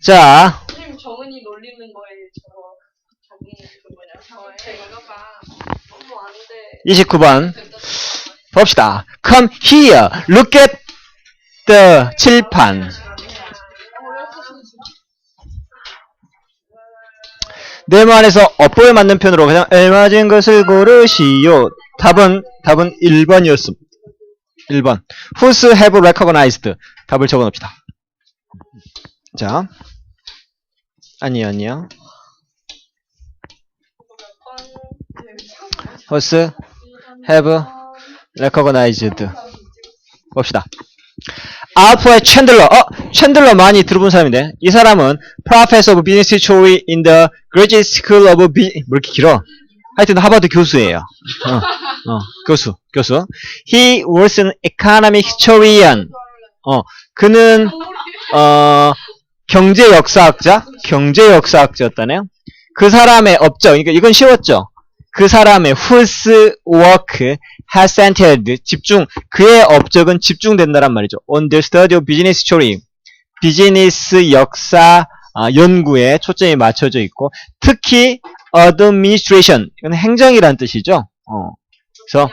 자, 선생님 정은이 놀리는 거에 저거 자기 그거냐? 제가 봐. 너무 안 돼. 29번 봅시다. Come here, look at the 칠판. 네모안에서 어법에 맞는 편으로 가장 알맞은 것을 고르시오. 답은 1번이었습니다. 1번. Whose have recognized. 답을 적어 놓읍시다. 자. 아니요. Whose have recognized. 봅시다. 알프의 챈들러. 챈들러 많이 들어본 사람인데, 이 사람은 Professor of Business History in the Graduate School of Business. 뭐 이렇게 길어? 하여튼 하버드 교수예요. 교수. He was an economic historian. 그는 경제 역사학자였다네요. 그 사람의 업적, 그러니까 이건 쉬웠죠. 그 사람의 whose work has centered, 그의 업적은 집중된다란 말이죠. On the study of business history, 비즈니스 역사 연구에 초점이 맞춰져 있고, 특히 administration, 이건 행정이란 뜻이죠. 그래서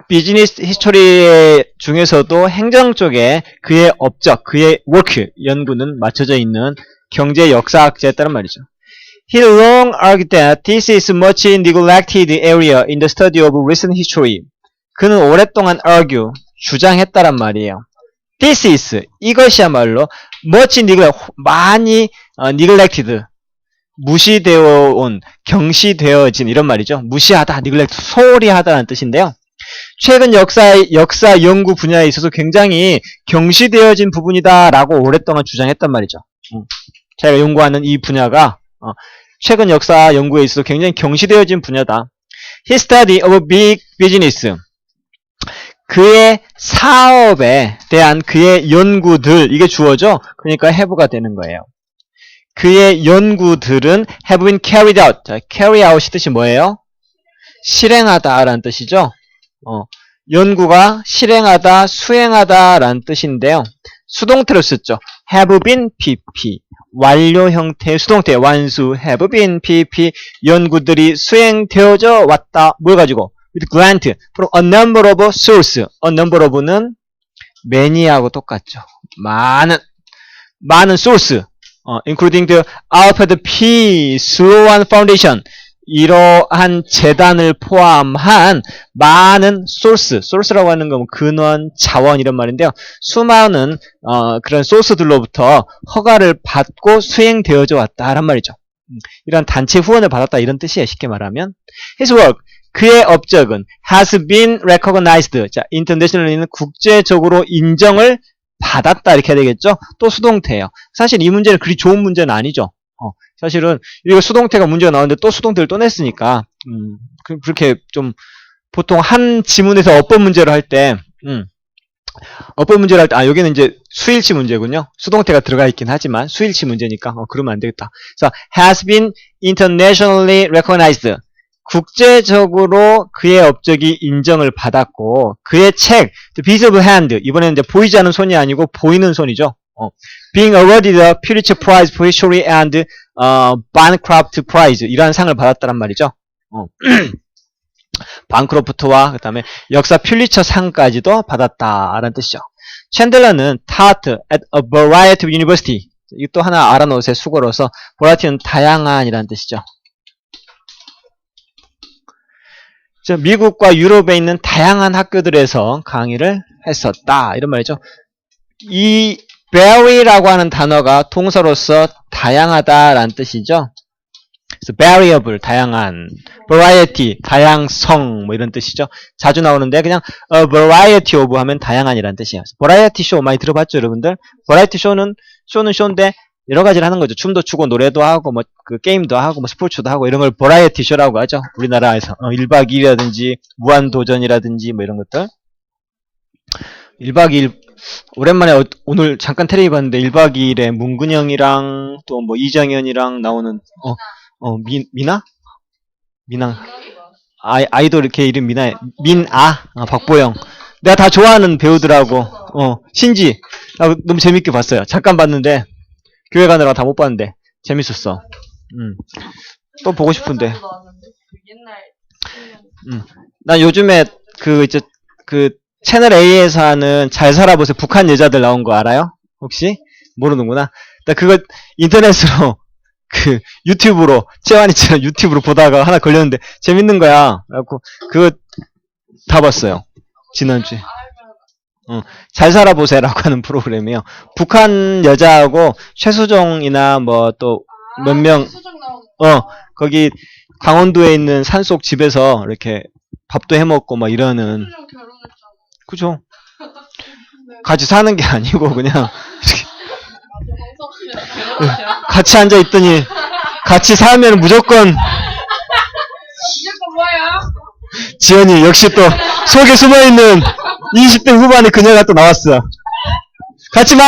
비즈니스 히스토리 중에서도 행정 쪽에 그의 업적, 그의 work, 연구는 맞춰져 있는 경제 역사학자였다는 말이죠. He long argued that this is much neglected area in the study of recent history. 그는 오랫동안 주장했다란 말이에요. This is, 이것이야말로 much 많이 neglected, 무시되어 온, 경시되어진 이런 말이죠. 무시하다, neglect, 소홀히 하다라는 뜻인데요. 최근 역사 연구 분야에 있어서 굉장히 경시되어진 부분이다라고 오랫동안 주장했단 말이죠. 자기가 연구하는 이 분야가 최근 역사 연구에 있어서 굉장히 경시되어진 분야다. His study of big business. 그의 사업에 대한 그의 연구들, 이게 주어죠? 그러니까 have가 되는 거예요. 그의 연구들은 have been carried out. 자, carry out이 뜻이 뭐예요? 실행하다라는 뜻이죠. 연구가 실행하다, 수행하다라는 뜻인데요. 수동태로 썼죠. have been pp. 완료 형태의 수동태, 완수, have been pp. 연구들이 수행되어져 왔다. 뭘 가지고? with grant from a number of sources. a number of는 many하고 똑같죠. 많은 source. including the Alfred P. Sloan Foundation. 이러한 재단을 포함한 많은 source라고 하는 건 근원, 자원 이런 말인데요. 수많은 그런 소스들로부터 허가를 받고 수행되어져 왔다란 말이죠. 이런 단체 후원을 받았다 이런 뜻이에요. 쉽게 말하면. His work, 그의 업적은 has been recognized. 자, internationally는 국제적으로 인정을 받았다 이렇게 해야 되겠죠. 또 수동태예요. 사실 이 문제는 그리 좋은 문제는 아니죠. 사실은 이거 수동태가 문제가 나오는데 또 수동태를 또 냈으니까 그렇게 좀 보통 한 지문에서 어법 문제를 할 때 여기는 이제 수일치 문제군요. 수동태가 들어가 있긴 하지만 수일치 문제니까 그러면 안 되겠다. 그래서 has been internationally recognized. 국제적으로 그의 업적이 인정을 받았고 그의 책 The Visible Hand, 이번에는 이제 보이지 않는 손이 아니고 보이는 손이죠. Being awarded the Pulitzer Prize for History and Bancroft Prize, 이러한 상을 받았다란 말이죠. 반크로프트와 그 다음에 역사 퓰리처 상까지도 받았다라는 뜻이죠. 챈들러는 taught at a variety of university. 이것도 하나 알아놓으세요. 수고로서. variety는 다양한이라는 뜻이죠. 미국과 유럽에 있는 다양한 학교들에서 강의를 했었다 이런 말이죠. 이 vary라고 하는 단어가 동사로서 다양하다라는 뜻이죠. 그래서 variable, 다양한, variety, 다양성 뭐 이런 뜻이죠. 자주 나오는데 그냥 a variety of 하면 다양한이라는 뜻이에요. variety show 많이 들어봤죠, 여러분들? variety show는 쇼인데 여러 가지를 하는 거죠. 춤도 추고 노래도 하고 뭐 그 게임도 하고 뭐 스포츠도 하고 이런 걸 variety show라고 하죠. 우리나라에서 1박 2일이라든지 무한도전이라든지 뭐 이런 것들. 1박 2일 오랜만에 오늘 잠깐 텔레비 봤는데 1박 2일에 문근영이랑 또 뭐 이정현이랑 나오는 미나? 아이돌 이렇게 이름 민아 박보영. 내가 다 좋아하는 배우들하고 신지 너무 재밌게 봤어요. 잠깐 봤는데 교회 가느라 다 못 봤는데 재밌었어. 또 보고 싶은데. 나왔는데 그 옛날 10년. 난 요즘에 그 채널 A에서 하는 잘 살아보세요. 북한 여자들 나온 거 알아요? 혹시? 모르는구나. 나 그거 인터넷으로 그 유튜브로 채환이처럼 유튜브로 보다가 하나 걸렸는데 재밌는 거야. 그래갖고 그거 다 봤어요. 지난주에. 잘 살아보세요라고 하는 프로그램이에요. 북한 여자하고 최수종이나 뭐 또 몇 명, 수정 나오는 거기 강원도에 있는 산속 집에서 이렇게 밥도 해 먹고 막 이러는. 수정 결혼했잖아. 그죠? 같이 사는 게 아니고 그냥 같이 앉아 있더니 같이 살면 무조건 이거 뭐야? 지연이 역시 또 속에 숨어있는 20대 후반의 그녀가 또 나왔어. 같이 마!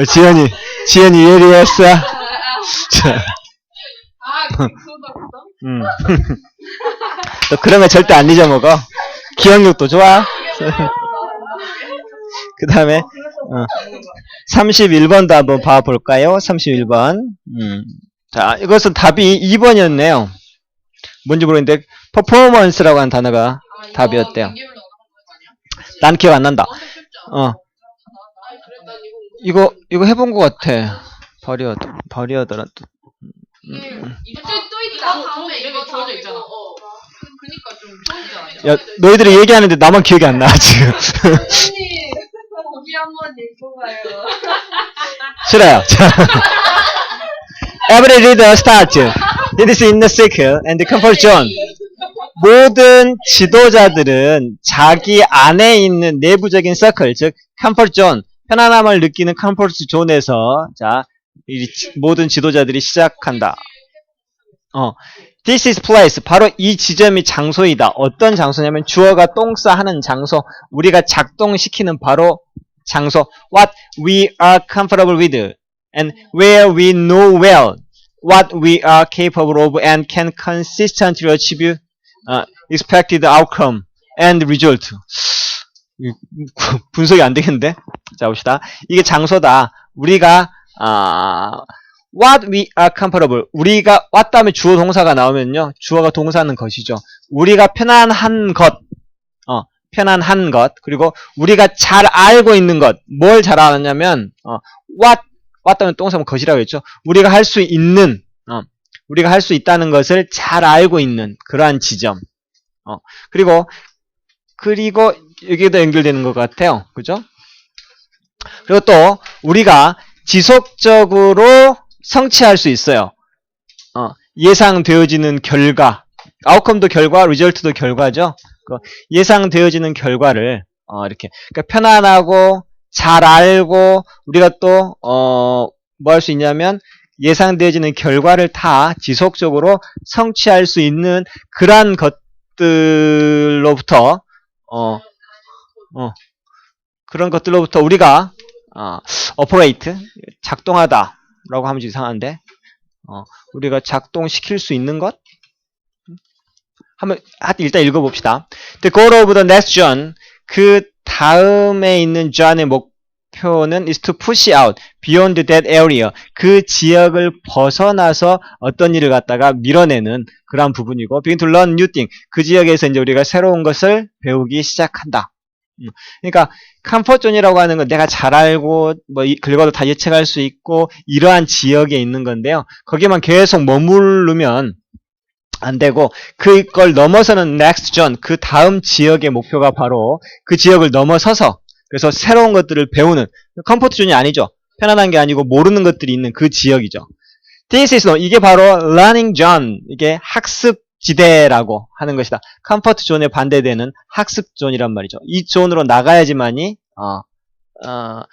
지연이 예리했어. 자, 그거다. 또 그런 거 절대 안 잊어먹어. 기억력도 좋아. 그 다음에 31번도 한번 봐볼까요? 31번. 자, 이것은 답이 2번이었네요. 뭔지 모르겠는데 퍼포먼스라고 하는 단어가 답이었대요. 난 기억 안 난다. 이거 해본 것 같아. 버리어더라. 이거 또 있다. 다음에 이름이 주어져 있잖아. 그니까 좀 좋지 않아요? 야, 너희들이 얘기하는데 나만 기억이 안 나, 지금. 언니, 거기 한번 읽고 가요. 싫어요. 자. Every reader starts. It is in the circle and the comfort zone. 모든 지도자들은 자기 안에 있는 내부적인 서클, 즉 comfort zone, 편안함을 느끼는 comfort zone에서 자, 이 모든 지도자들이 시작한다. This is place. 바로 이 지점이 장소이다. 어떤 장소냐면 주어가 똥싸 하는 장소, 우리가 작동시키는 바로 장소. What we are comfortable with and where we know well what we are capable of and can consistently achieve expected outcome and result. 분석이 안 되겠는데? 자, 봅시다. 이게 장소다. 우리가 what we are comfortable. 우리가 what 다음에 주어 동사가 나오면요. 주어가 동사는 것이죠. 우리가 편안한 것. 편안한 것. 그리고 우리가 잘 알고 있는 것. 뭘 잘 아냐면 what 다음에 동사면 것이라고 했죠. 우리가 할 수 있는 우리가 할 수 있다는 것을 잘 알고 있는 그러한 지점. 그리고 여기에도 연결되는 것 같아요. 그죠? 그리고 또 우리가 지속적으로 성취할 수 있어요. 예상되어지는 결과, 아웃컴도 결과, 리절트도 결과죠. 예상되어지는 결과를 이렇게 그러니까 편안하고 잘 알고 우리가 또 뭐 할 수 있냐면 예상되어지는 결과를 다 지속적으로 성취할 수 있는 그러한 것들로부터 그런 것들로부터 우리가 operate 작동하다 라고 하면 이상한데 우리가 작동시킬 수 있는 것? 한번 일단 읽어봅시다. The goal of the next John, 그 다음에 있는 John의 목표는 is to push out beyond that area. 그 지역을 벗어나서 어떤 일을 갖다가 밀어내는 그런 부분이고, begin to learn new thing. 그 지역에서 이제 우리가 새로운 것을 배우기 시작한다. 그러니까 컴포트존이라고 하는 건 내가 잘 알고 뭐 결과도 다 예측할 수 있고 이러한 지역에 있는 건데요. 거기만 계속 머무르면 안 되고 그걸 넘어서는 next zone, 그 다음 지역의 목표가 바로 그 지역을 넘어서서 그래서 새로운 것들을 배우는 컴포트존이 아니죠. 편안한 게 아니고 모르는 것들이 있는 그 지역이죠. This is 이게 바로 learning zone, 이게 학습 지대라고 하는 것이다. 컴포트 존에 반대되는 학습 존이란 말이죠. 이 존으로 나가야지만이 그러니까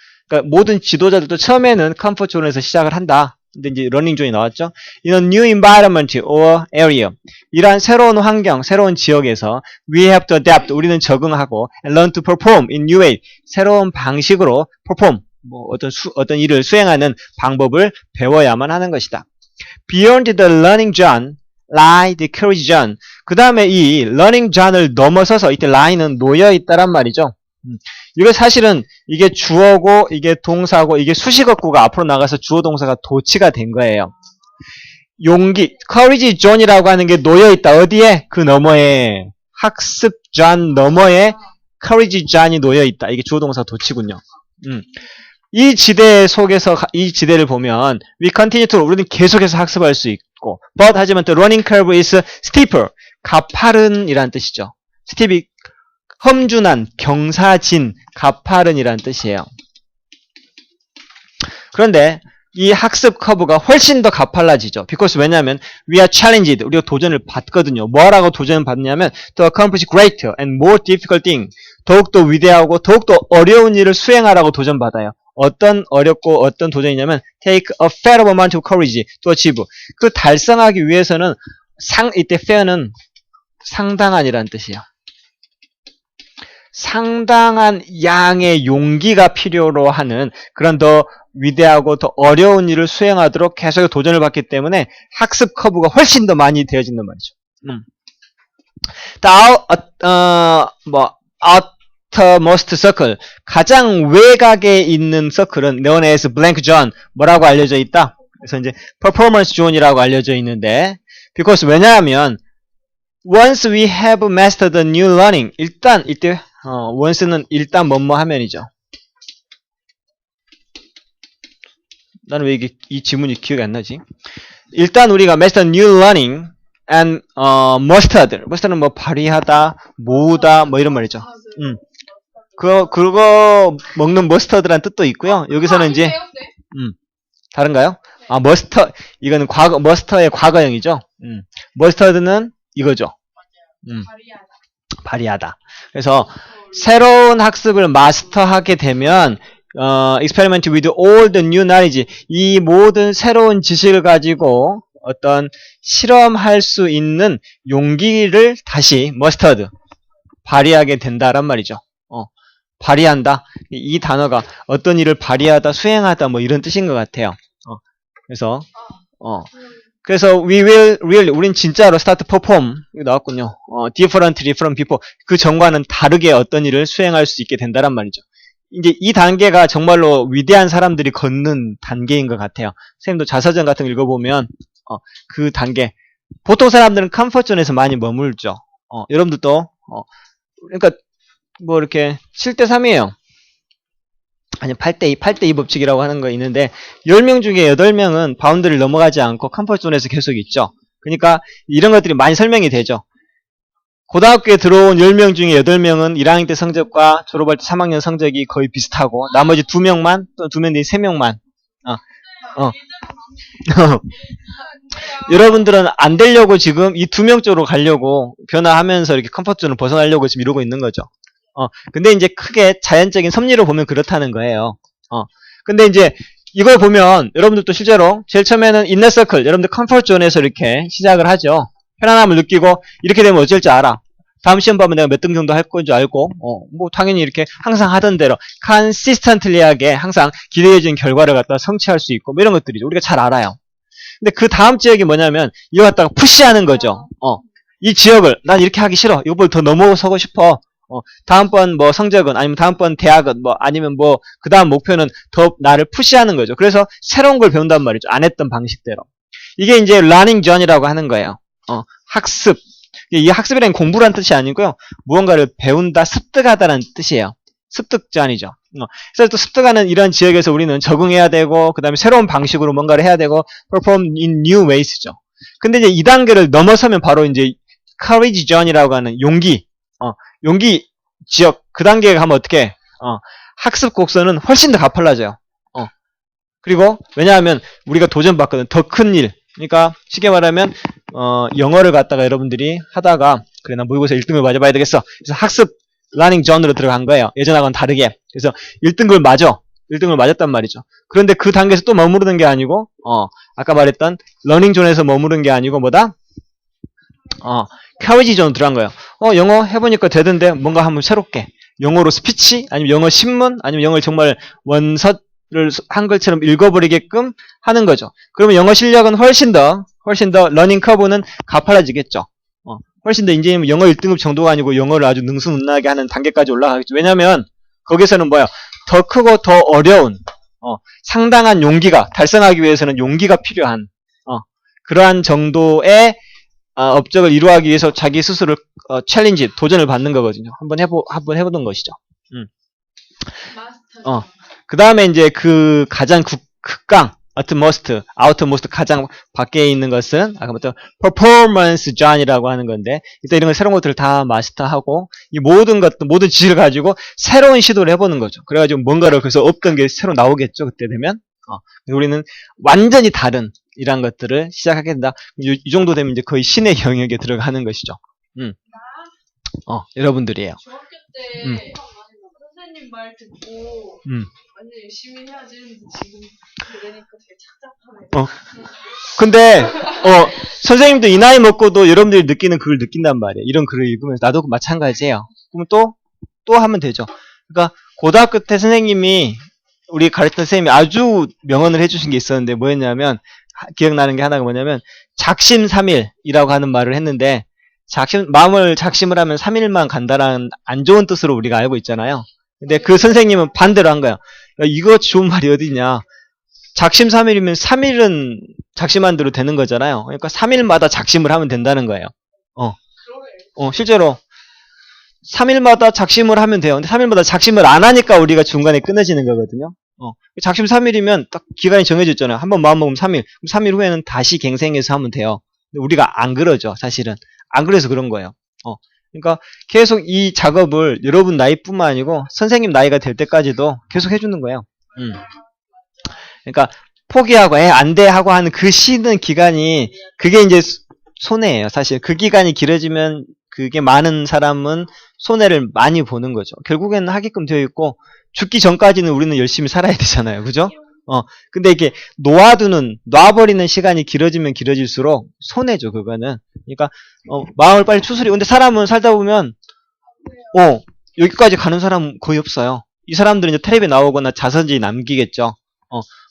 모든 지도자들도 처음에는 컴포트 존에서 시작을 한다. 근데 이제 러닝 존이 나왔죠. In a new environment or area. 이러한 새로운 환경, 새로운 지역에서 we have to adapt. 우리는 적응하고 and learn to perform in new way. 새로운 방식으로 perform, 뭐 어떤 일을 수행하는 방법을 배워야만 하는 것이다. Beyond the learning zone lie the courage zone. 그 다음에 이 러닝 존을 넘어서서 이때 라인은 놓여 있다란 말이죠. 이거 사실은 이게 주어고 이게 동사고 이게 수식어구가 앞으로 나가서 주어 동사가 도치가 된 거예요. 용기, courage zone이라고 하는 게 놓여 있다. 어디에? 그 너머에 학습 존 너머에 courage zone이 놓여 있다. 이게 주어 동사 도치군요. 이 지대 속에서 이 지대를 보면 we continue to 우리는 계속해서 학습할 수 있고 but 하지만 the learning curve is steeper 가파른이란 뜻이죠. 스티비 험준한 경사진 가파른이란 뜻이에요. 그런데 이 학습 커브가 훨씬 더 가팔라지죠. because 왜냐하면 we are challenged 우리가 도전을 받거든요. 뭐라고 도전을 받냐면 to accomplish greater and more difficult thing 더욱더 위대하고 더욱더 어려운 일을 수행하라고 도전받아요. 어떤 어렵고 어떤 도전이냐면 take a fair amount of courage to achieve 그 달성하기 위해서는 이때 fair는 상당한이라는 뜻이에요. 상당한 양의 용기가 필요로 하는 그런 더 위대하고 더 어려운 일을 수행하도록 계속 도전을 받기 때문에 학습 커브가 훨씬 더 많이 되어진단 말이죠. outermost circle 가장 외곽에 있는 서클은 known as blank zone 뭐라고 알려져 있다? 그래서 이제 performance zone이라고 알려져 있는데 because 왜냐하면 once we have mastered the new learning 일단 이때 once는 일단 뭐뭐 하면이죠. 나는 왜 이게 이 지문이 기억이 안 나지? 일단 우리가 master new learning and mustard는 뭐 발휘하다, 모으다 뭐 이런 말이죠. 그거 먹는 머스터드란 뜻도 있고요. 여기서는 이제 다른가요? 아 머스터 이거는 과거 머스터의 과거형이죠. 머스터드는 이거죠. 발휘하다. 그래서 새로운 학습을 마스터하게 되면 experiment with all the new knowledge 이 모든 새로운 지식을 가지고 어떤 실험할 수 있는 용기를 다시 머스터드 발휘하게 된다란 말이죠. 발휘한다. 이 단어가 어떤 일을 발휘하다, 수행하다 뭐 이런 뜻인 것 같아요. 그래서 we will really 우린 진짜로 start perform 이거 나왔군요. differently from before 그 전과는 다르게 어떤 일을 수행할 수 있게 된다란 말이죠. 이제 이 단계가 정말로 위대한 사람들이 걷는 단계인 것 같아요. 선생님도 자서전 같은 거 읽어보면 그 단계 보통 사람들은 컴포트존에서 많이 머물죠. 여러분들도 그러니까 뭐 이렇게 7대3이에요. 아니 8대2 법칙이라고 하는 거 있는데 10명 중에 8명은 바운드를 넘어가지 않고 컴포트존에서 계속 있죠. 그러니까 이런 것들이 많이 설명이 되죠. 고등학교에 들어온 10명 중에 8명은 1학년 때 성적과 졸업할 때 3학년 성적이 거의 비슷하고 나머지 2명만 또 2명 내지 3명만 여러분들은 안 되려고 지금 이 2명 쪽으로 가려고 변화하면서 이렇게 컴포트존을 벗어나려고 지금 이러고 있는 거죠. 근데 이제 크게 자연적인 섭리로 보면 그렇다는 거예요. 근데 이제 이걸 보면 여러분들도 실제로 제일 처음에는 인너서클 여러분들 컴포트존에서 이렇게 시작을 하죠. 편안함을 느끼고 이렇게 되면 어쩔 줄 알아. 다음 시험 보면 내가 몇 등 정도 할 건 줄 알고 뭐 당연히 이렇게 항상 하던 대로 컨시스턴틀리하게 항상 기대해진 결과를 갖다 성취할 수 있고 뭐 이런 것들이죠. 우리가 잘 알아요. 근데 그 다음 지역이 뭐냐면 이거 갖다가 푸시하는 거죠. 이 지역을 난 이렇게 하기 싫어. 이걸 더 넘어서고 싶어. 다음번 뭐 성적은 아니면 다음번 대학은 뭐 아니면 뭐 그 다음 목표는 더 나를 푸시하는 거죠. 그래서 새로운 걸 배운단 말이죠. 안 했던 방식대로. 이게 이제 learning journey라고 하는 거예요. 학습. 이 학습이라는 공부란 뜻이 아니고요. 무언가를 배운다, 습득하다라는 뜻이에요. 습득전이죠. 그래서 또 습득하는 이런 지역에서 우리는 적응해야 되고 그 다음에 새로운 방식으로 뭔가를 해야 되고 perform in new ways죠. 근데 이제 이 단계를 넘어서면 바로 이제 courage journey라고 하는 용기 지역 그 단계에 가면 어떻게 학습 곡선은 훨씬 더 가팔라져요. 그리고 왜냐하면 우리가 도전받거든 더 큰 일. 그러니까 쉽게 말하면 영어를 갖다가 여러분들이 하다가 그래 나 모의고사 1등을 맞아봐야 되겠어. 그래서 학습 러닝 존으로 들어간 거예요. 예전하고는 다르게. 그래서 1등을 맞아. 1등을 맞았단 말이죠. 그런데 그 단계에서 또 머무르는 게 아니고 아까 말했던 러닝 존에서 머무르는 게 아니고 뭐다? 커리지 존으로 들어간 거예요. 영어 해보니까 되던데 뭔가 한번 새롭게 영어로 스피치 아니면 영어 신문 아니면 영어를 정말 원서를 한글처럼 읽어버리게끔 하는 거죠. 그러면 영어 실력은 훨씬 더 러닝 커브는 가팔라지겠죠. 훨씬 더 이제 영어 1등급 정도가 아니고 영어를 아주 능수능란하게 하는 단계까지 올라가겠죠. 왜냐면 거기서는 뭐야? 더 크고 더 어려운 상당한 용기가 달성하기 위해서는 용기가 필요한 그러한 정도의 업적을 이루어가기 위해서 자기 스스로를 챌린지 도전을 받는 거거든요. 한번 해보는 것이죠. 마스터. 그 다음에 이제 그 가장 극강 outermost 가장 밖에 있는 것은 아까 말했던 performance John이라고 하는 건데 일단 이런 걸 새로운 것들을 다 마스터하고 이 모든 지식을 가지고 새로운 시도를 해보는 거죠. 그래가지고 뭔가를 그래서 없던 게 새로 나오겠죠. 그때 되면 우리는 완전히 다른 이런 것들을 시작하게 된다. 이 정도 되면 이제 거의 신의 영역에 들어가는 것이죠. 여러분들이에요. 중학교 때 선생님 말 듣고 완전 열심히 해야지 했는데 지금 그러니까 되게 착잡하네. 근데 선생님도 이 나이 먹고도 여러분들이 느끼는 그걸 느낀단 말이에요. 이런 글을 읽으면서 나도 마찬가지예요. 그럼 또 하면 되죠. 그러니까 고등학교 때 선생님이 우리 가르쳤던 선생님이 아주 명언을 해주신 게 있었는데 뭐였냐면 기억나는 게 하나가 뭐냐면 작심삼일이라고 하는 말을 했는데 마음을 작심을 하면 3일만 간다라는 안 좋은 뜻으로 우리가 알고 있잖아요. 근데 그 선생님은 반대로 한 거예요. 야, 이거 좋은 말이 어디냐. 작심3일이면 3일은 작심한 대로 되는 거잖아요. 그러니까 3일마다 작심을 하면 된다는 거예요. 실제로 3일마다 작심을 하면 돼요. 근데 3일마다 작심을 안 하니까 우리가 중간에 끊어지는 거거든요. 작심 3일이면 딱 기간이 정해져 있잖아요. 한번 마음먹으면 3일. 그럼 3일 후에는 다시 갱생해서 하면 돼요. 근데 우리가 안 그러죠, 사실은. 안 그래서 그런 거예요. 그러니까 계속 이 작업을 여러분 나이뿐만 아니고 선생님 나이가 될 때까지도 계속 해주는 거예요. 그러니까 포기하고 안 돼 하고 하는 그 쉬는 기간이 그게 이제 손해예요. 사실 그 기간이 길어지면 그게 많은 사람은 손해를 많이 보는 거죠. 결국에는 하게끔 되어 있고 죽기 전까지는 우리는 열심히 살아야 되잖아요. 그죠? 근데 이게 놔버리는 시간이 길어지면 길어질수록 손해죠, 그거는. 그러니까, 마음을 빨리 추스리고. 근데 사람은 살다 보면, 여기까지 가는 사람 거의 없어요. 이 사람들은 이제 텔레비에 나오거나 자선지 남기겠죠.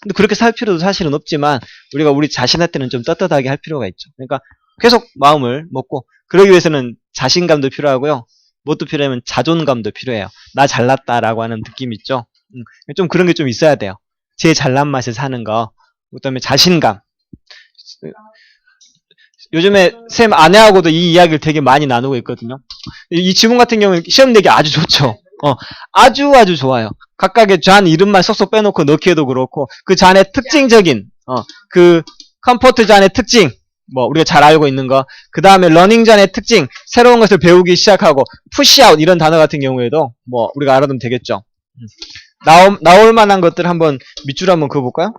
근데 그렇게 살 필요도 사실은 없지만, 우리가 우리 자신한테는 좀 떳떳하게 할 필요가 있죠. 그러니까, 계속 마음을 먹고, 그러기 위해서는 자신감도 필요하고요. 무엇도 필요하면 자존감도 필요해요. 나 잘났다라고 하는 느낌 있죠. 좀 그런 게 좀 있어야 돼요. 제 잘난 맛에 사는 거. 그다음에 자신감. 요즘에 쌤 아내하고도 이 이야기를 되게 많이 나누고 있거든요. 이 지문 같은 경우는 시험 내기 아주 좋죠. 아주 좋아요. 각각의 잔 이름만 쏙쏙 빼놓고 넣기에도 그렇고 그 잔의 특징적인 그 컴포트 잔의 특징 뭐 우리가 잘 알고 있는 거, 그 다음에 러닝 잔의 특징, 새로운 것을 배우기 시작하고 푸시아웃 이런 단어 같은 경우에도 뭐 우리가 알아두면 되겠죠. 나올 만한 것들 한번 밑줄 한번 그어볼까요?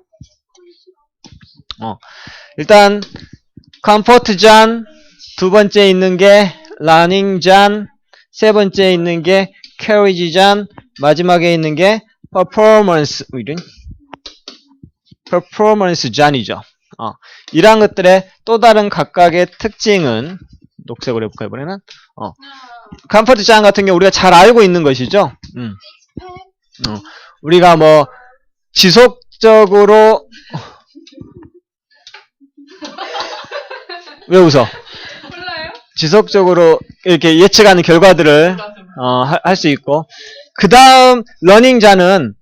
일단 컴포트 잔, 두 번째 있는 게 러닝 잔, 세 번째 있는 게 캐리지 잔, 마지막에 있는 게 퍼포먼스 잔이죠. 이러한 것들의 또 다른 각각의 특징은 녹색으로 해볼까요, 이번에는? 컴포트 잔 같은 경우 우리가 잘 알고 있는 것이죠. 우리가 뭐 지속적으로 왜 웃어? 몰라요? 지속적으로 이렇게 예측하는 결과들을 할 수 있고, 그 다음 러닝자는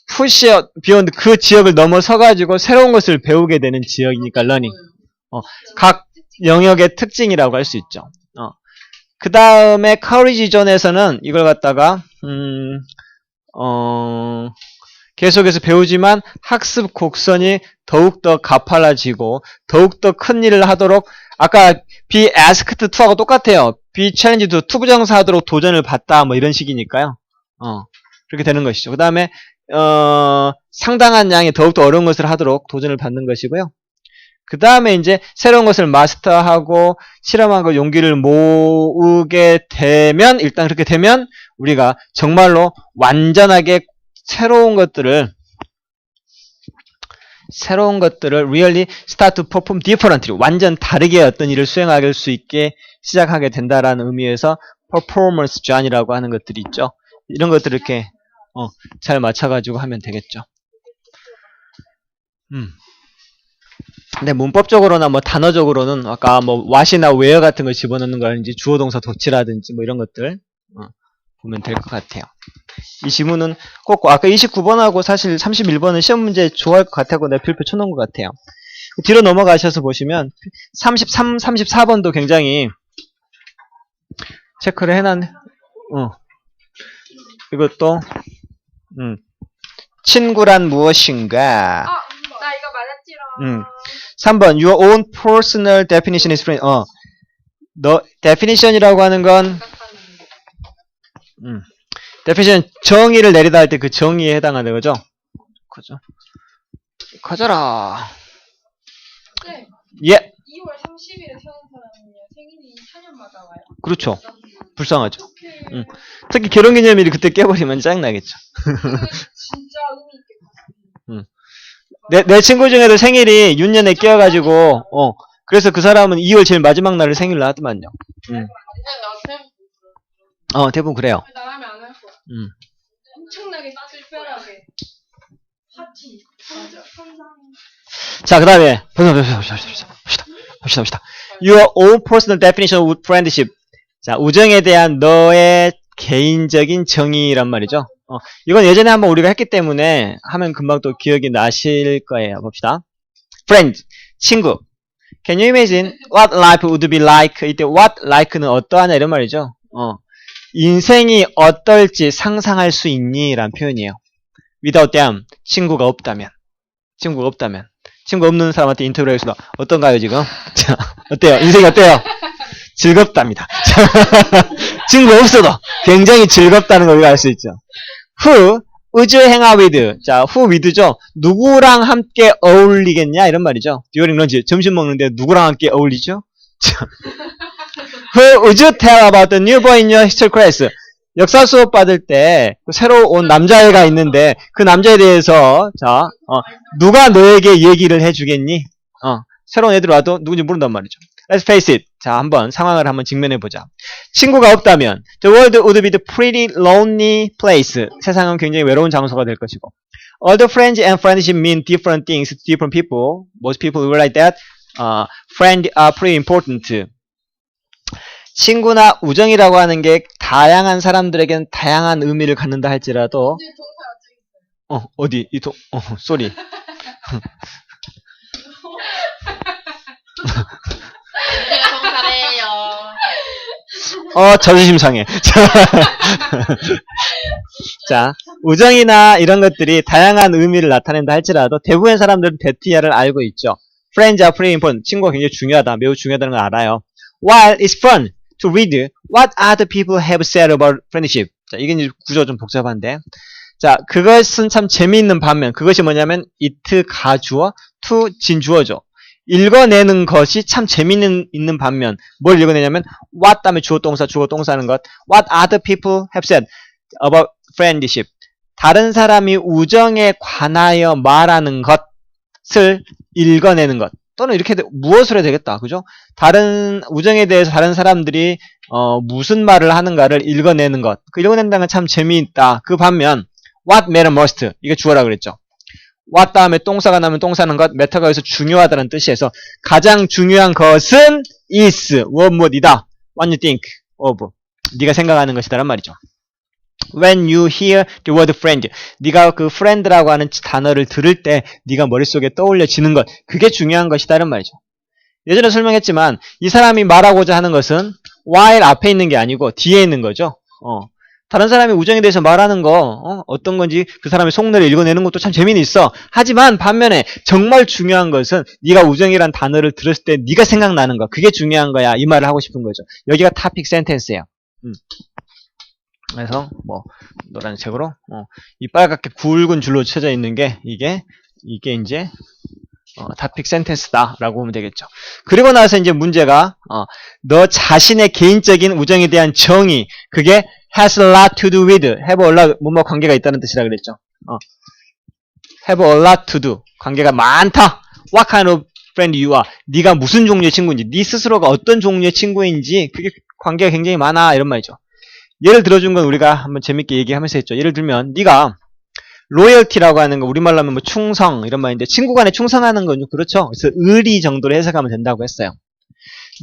푸시업 비욘드 그 지역을 넘어서가지고 새로운 것을 배우게 되는 지역이니까 러닝. 각 영역의 특징이라고 할 수 있죠. 그 다음에 커리지 존에서는 이걸 갖다가 계속해서 배우지만 학습 곡선이 더욱더 가팔라지고 더욱더 큰 일을 하도록 아까 be asked to하고 똑같아요. be challenged to 투부정사하도록 도전을 받다 뭐 이런 식이니까요. 그렇게 되는 것이죠. 그 다음에 상당한 양의 더욱더 어려운 것을 하도록 도전을 받는 것이고요. 그 다음에 이제 새로운 것을 마스터하고 실험하고 용기를 모으게 되면 일단 그렇게 되면 우리가 정말로 완전하게 새로운 것들을 really start to perform differently 완전 다르게 어떤 일을 수행할 수 있게 시작하게 된다라는 의미에서 performance John이라고 하는 것들이 있죠. 이런 것들을 이렇게 잘 맞춰가지고 하면 되겠죠. 근데 문법적으로나 뭐 단어적으로는 아까 뭐 what이나 where 같은 걸 집어넣는 거라든지 주어 동사 도치라든지 뭐 이런 것들 보면 될 것 같아요. 이 지문은 꼭 아까 29번하고 사실 31번은 시험 문제 좋아할 것 같아고 내가 별표 쳐놓은 것 같아요. 뒤로 넘어가셔서 보시면 33, 34번도 굉장히 체크를 해놨네. 이것도 친구란 무엇인가? 나 이거 맞았지롱. 3번 Your own personal definition is friend. 너 definition이라고 하는 건 definition 정의를 내리다 할 때 그 정의에 해당하는 거죠. 그죠? 가져라. 네. 예. 2월 30일에 태어난 사람은요 생일이 4년마다 와요. 그렇죠. 불쌍하죠. 어떡해. 특히 결혼기념일이 그때 깨버리면 짜증나겠죠. 진짜 의미 있게 내 친구 중에도 생일이 윤년에 끼어가지고 그래서 그 사람은 2월 제일 마지막 날을 생일로 하더만요. 대부분 그래요. 나라면 안 할 거야. 엄청나게 특별하게 파티 선상. 자, 그 다음에 봅시다. Your own personal definition of friendship. 자, 우정에 대한 너의 개인적인 정의란 말이죠. 이건 예전에 한번 우리가 했기 때문에 하면 금방 또 기억이 나실 거예요. 봅시다. Friend, 친구. Can you imagine what life would be like? 이때 what like는 어떠하냐 이런 말이죠. 인생이 어떨지 상상할 수 있니? 라는 표현이에요. Without them, 친구가 없다면. 친구 없는 사람한테 인터뷰를 해서 어떤가요 지금? 자, 어때요? 인생이 어때요? 즐겁답니다. 친구 없어도 굉장히 즐겁다는 걸 우리가 알 수 있죠. Who would you hang out with? 자, who with죠? 누구랑 함께 어울리겠냐? 이런 말이죠. during lunch, 점심 먹는데 누구랑 함께 어울리죠? 자, Who would you tell about the new boy in your history class? 역사 수업 받을 때 새로 온 남자애가 있는데 그 남자에 대해서 자, 누가 너에게 얘기를 해주겠니? 새로운 애들 와도 누군지 모른단 말이죠. Let's face it. 자, 한번 상황을 한번 직면해보자. 친구가 없다면 The world would be the pretty lonely place. 세상은 굉장히 외로운 장소가 될 것이고 All the friends and friendship mean different things to different people. Most people will like that. Friends are pretty important. 친구나 우정이라고 하는 게 다양한 사람들에겐 다양한 의미를 갖는다 할지라도 이제 동사 어쩌 있어요? 어디? 쏘리. 제가 동사래요. 자존심 상해. 자, 우정이나 이런 것들이 다양한 의미를 나타낸다 할지라도 대부분의 사람들은 대티아를 알고 있죠. Friends are pretty important. 친구가 굉장히 중요하다. 매우 중요하다는 걸 알아요. While it's fun to read what other people have said about friendship. 자, 이게 이제 구조가 좀 복잡한데. 자, 그것은 참 재미있는 반면, 그것이 뭐냐면, it 가주어, to 진주어죠. 읽어내는 것이 참 재미있는 반면, 뭘 읽어내냐면, what 다음에 주어 동사 하는 것, what other people have said about friendship. 다른 사람이 우정에 관하여 말하는 것을 읽어내는 것. 또는 이렇게 무엇을 해야 되겠다. 그죠? 우정에 대해서 다른 사람들이 무슨 말을 하는가를 읽어내는 것. 그 읽어낸다는 건 참 재미있다. 그 반면 what matter most 이게 주어라 그랬죠. what 다음에 동사가 나면 동사는 것, matter가 여기서 중요하다는 뜻이어서 가장 중요한 것은 is 무엇이다. what you think of 네가 생각하는 것이다란 말이죠. When you hear the word friend, 네가 그 friend라고 하는 단어를 들을 때 네가 머릿속에 떠올려지는 것, 그게 중요한 것이다는 말이죠. 예전에 설명했지만 이 사람이 말하고자 하는 것은 while 앞에 있는 게 아니고 뒤에 있는 거죠. 다른 사람이 우정에 대해서 말하는 거 어떤 건지 그 사람의 속내를 읽어내는 것도 참 재미는 있어. 하지만 반면에 정말 중요한 것은 네가 우정이란 단어를 들었을 때 네가 생각나는 거, 그게 중요한 거야. 이 말을 하고 싶은 거죠. 여기가 topic sentence예요. 그래서 뭐 노란색으로 이 빨갛게 굵은 줄로 쳐져 있는 게 이게 이제 topic sentence다라고 보면 되겠죠. 그리고 나서 이제 문제가 너 자신의 개인적인 우정에 대한 정의, 그게 has a lot to do with, have a lot 뭐뭐 관계가 있다는 뜻이라 그랬죠. have a lot to do 관계가 많다. What kind of friend you are? 네가 무슨 종류의 친구인지, 네 스스로가 어떤 종류의 친구인지, 그게 관계가 굉장히 많아 이런 말이죠. 예를 들어준 건 우리가 한번 재밌게 얘기하면서 했죠. 예를 들면 네가 로열티라고 하는 거 우리말로 하면 뭐 충성 이런 말인데 친구 간에 충성하는 건 좀 그렇죠. 그래서 의리 정도로 해석하면 된다고 했어요.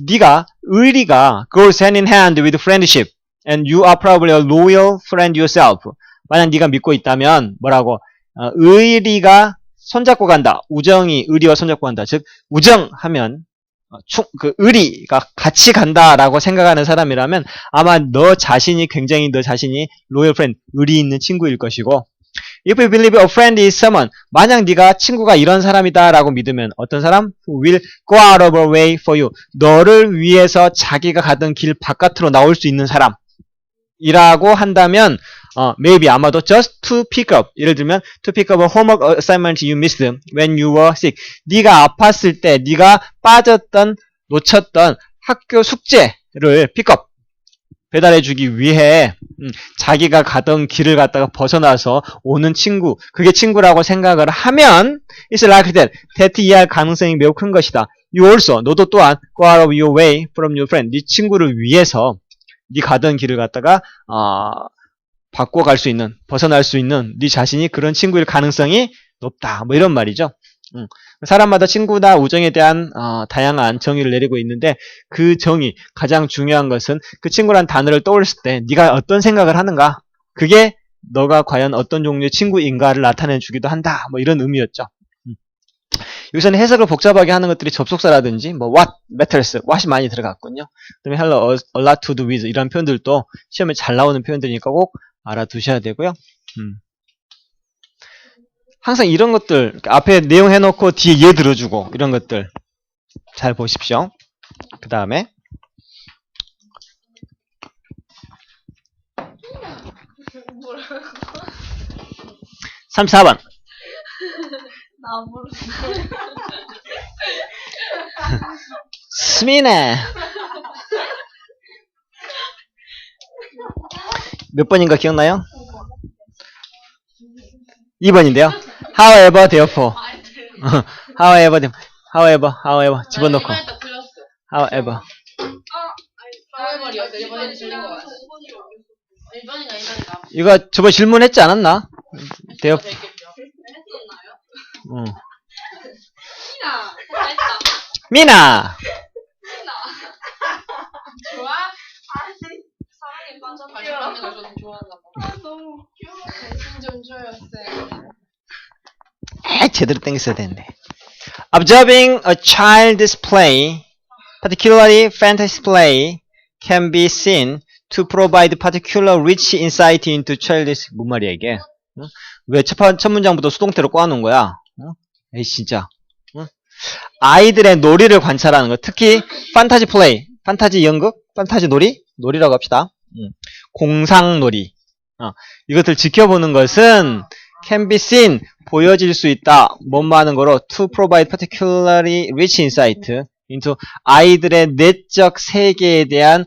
네가 의리가 goes hand in hand with friendship and you are probably a loyal friend yourself. 만약 네가 믿고 있다면 뭐라고? 의리가 손잡고 간다. 우정이 의리와 손잡고 간다. 즉 우정하면 그 의리가 같이 간다라고 생각하는 사람이라면 아마 너 자신이 loyal friend, 의리 있는 친구일 것이고 if you believe a friend is someone 만약 네가 친구가 이런 사람이다라고 믿으면 어떤 사람? who will go out of a way for you 너를 위해서 자기가 가던 길 바깥으로 나올 수 있는 사람이라고 한다면 maybe 아마도 just to pick up 예를 들면 to pick up a homework assignment you missed when you were sick 네가 아팠을 때 네가 놓쳤던 학교 숙제를 pick up 배달해주기 위해 자기가 가던 길을 갖다가 벗어나서 오는 친구 그게 친구라고 생각을 하면 it's likely that 이해할 가능성이 매우 큰 것이다. You also 너도 또한 go out of your way from your friend 네 친구를 위해서 네 가던 길을 갖다가 바꿔갈 수 있는 벗어날 수 있는 네 자신이 그런 친구일 가능성이 높다. 뭐 이런 말이죠. 사람마다 친구나 우정에 대한 다양한 정의를 내리고 있는데 그 정의 가장 중요한 것은 그 친구란 단어를 떠올렸을 때 네가 어떤 생각을 하는가 그게 너가 과연 어떤 종류의 친구인가를 나타내 주기도 한다. 뭐 이런 의미였죠. 여기서는 해석을 복잡하게 하는 것들이 접속사라든지 뭐 what matters, what이 많이 들어갔군요. 그다음에 hello, a lot to do with 이런 표현들도 시험에 잘 나오는 표현들이니까 꼭 알아두셔야 되고요. 항상 이런 것들 앞에 내용 해놓고 뒤에 얘 들어주고 이런 것들 잘 보십시오. 그 다음에 34번 나 모르겠어. 스미네 몇 번인가 기억나요? 2번인데요. However, therefore. However 집어넣고. However. 이거 저번 질문했지 않았나? therefore. 미나. 좋아? 사랑에 빠져 발전하는 걸 저는 좋아하나 봐. 너무 귀여워. 관심 좀 줘요, 쌤. 제대로 땡겼어야 되는데. Observing a child's play, particularly fantasy play, can be seen to provide particular rich insight into child's 뭔 말이야 이게? 왜 첫 문장부터 수동태로 꼬아놓은 거야? 에이 진짜. 아이들의 놀이를 관찰하는 것, 특히 판타지 플레이, 판타지 연극, 판타지 놀이라고 합시다. 공상놀이. 이것들 지켜보는 것은 can be seen, 보여질 수 있다. 뭐뭐 하는 거로 to provide particularly rich insight into 아이들의 내적 세계에 대한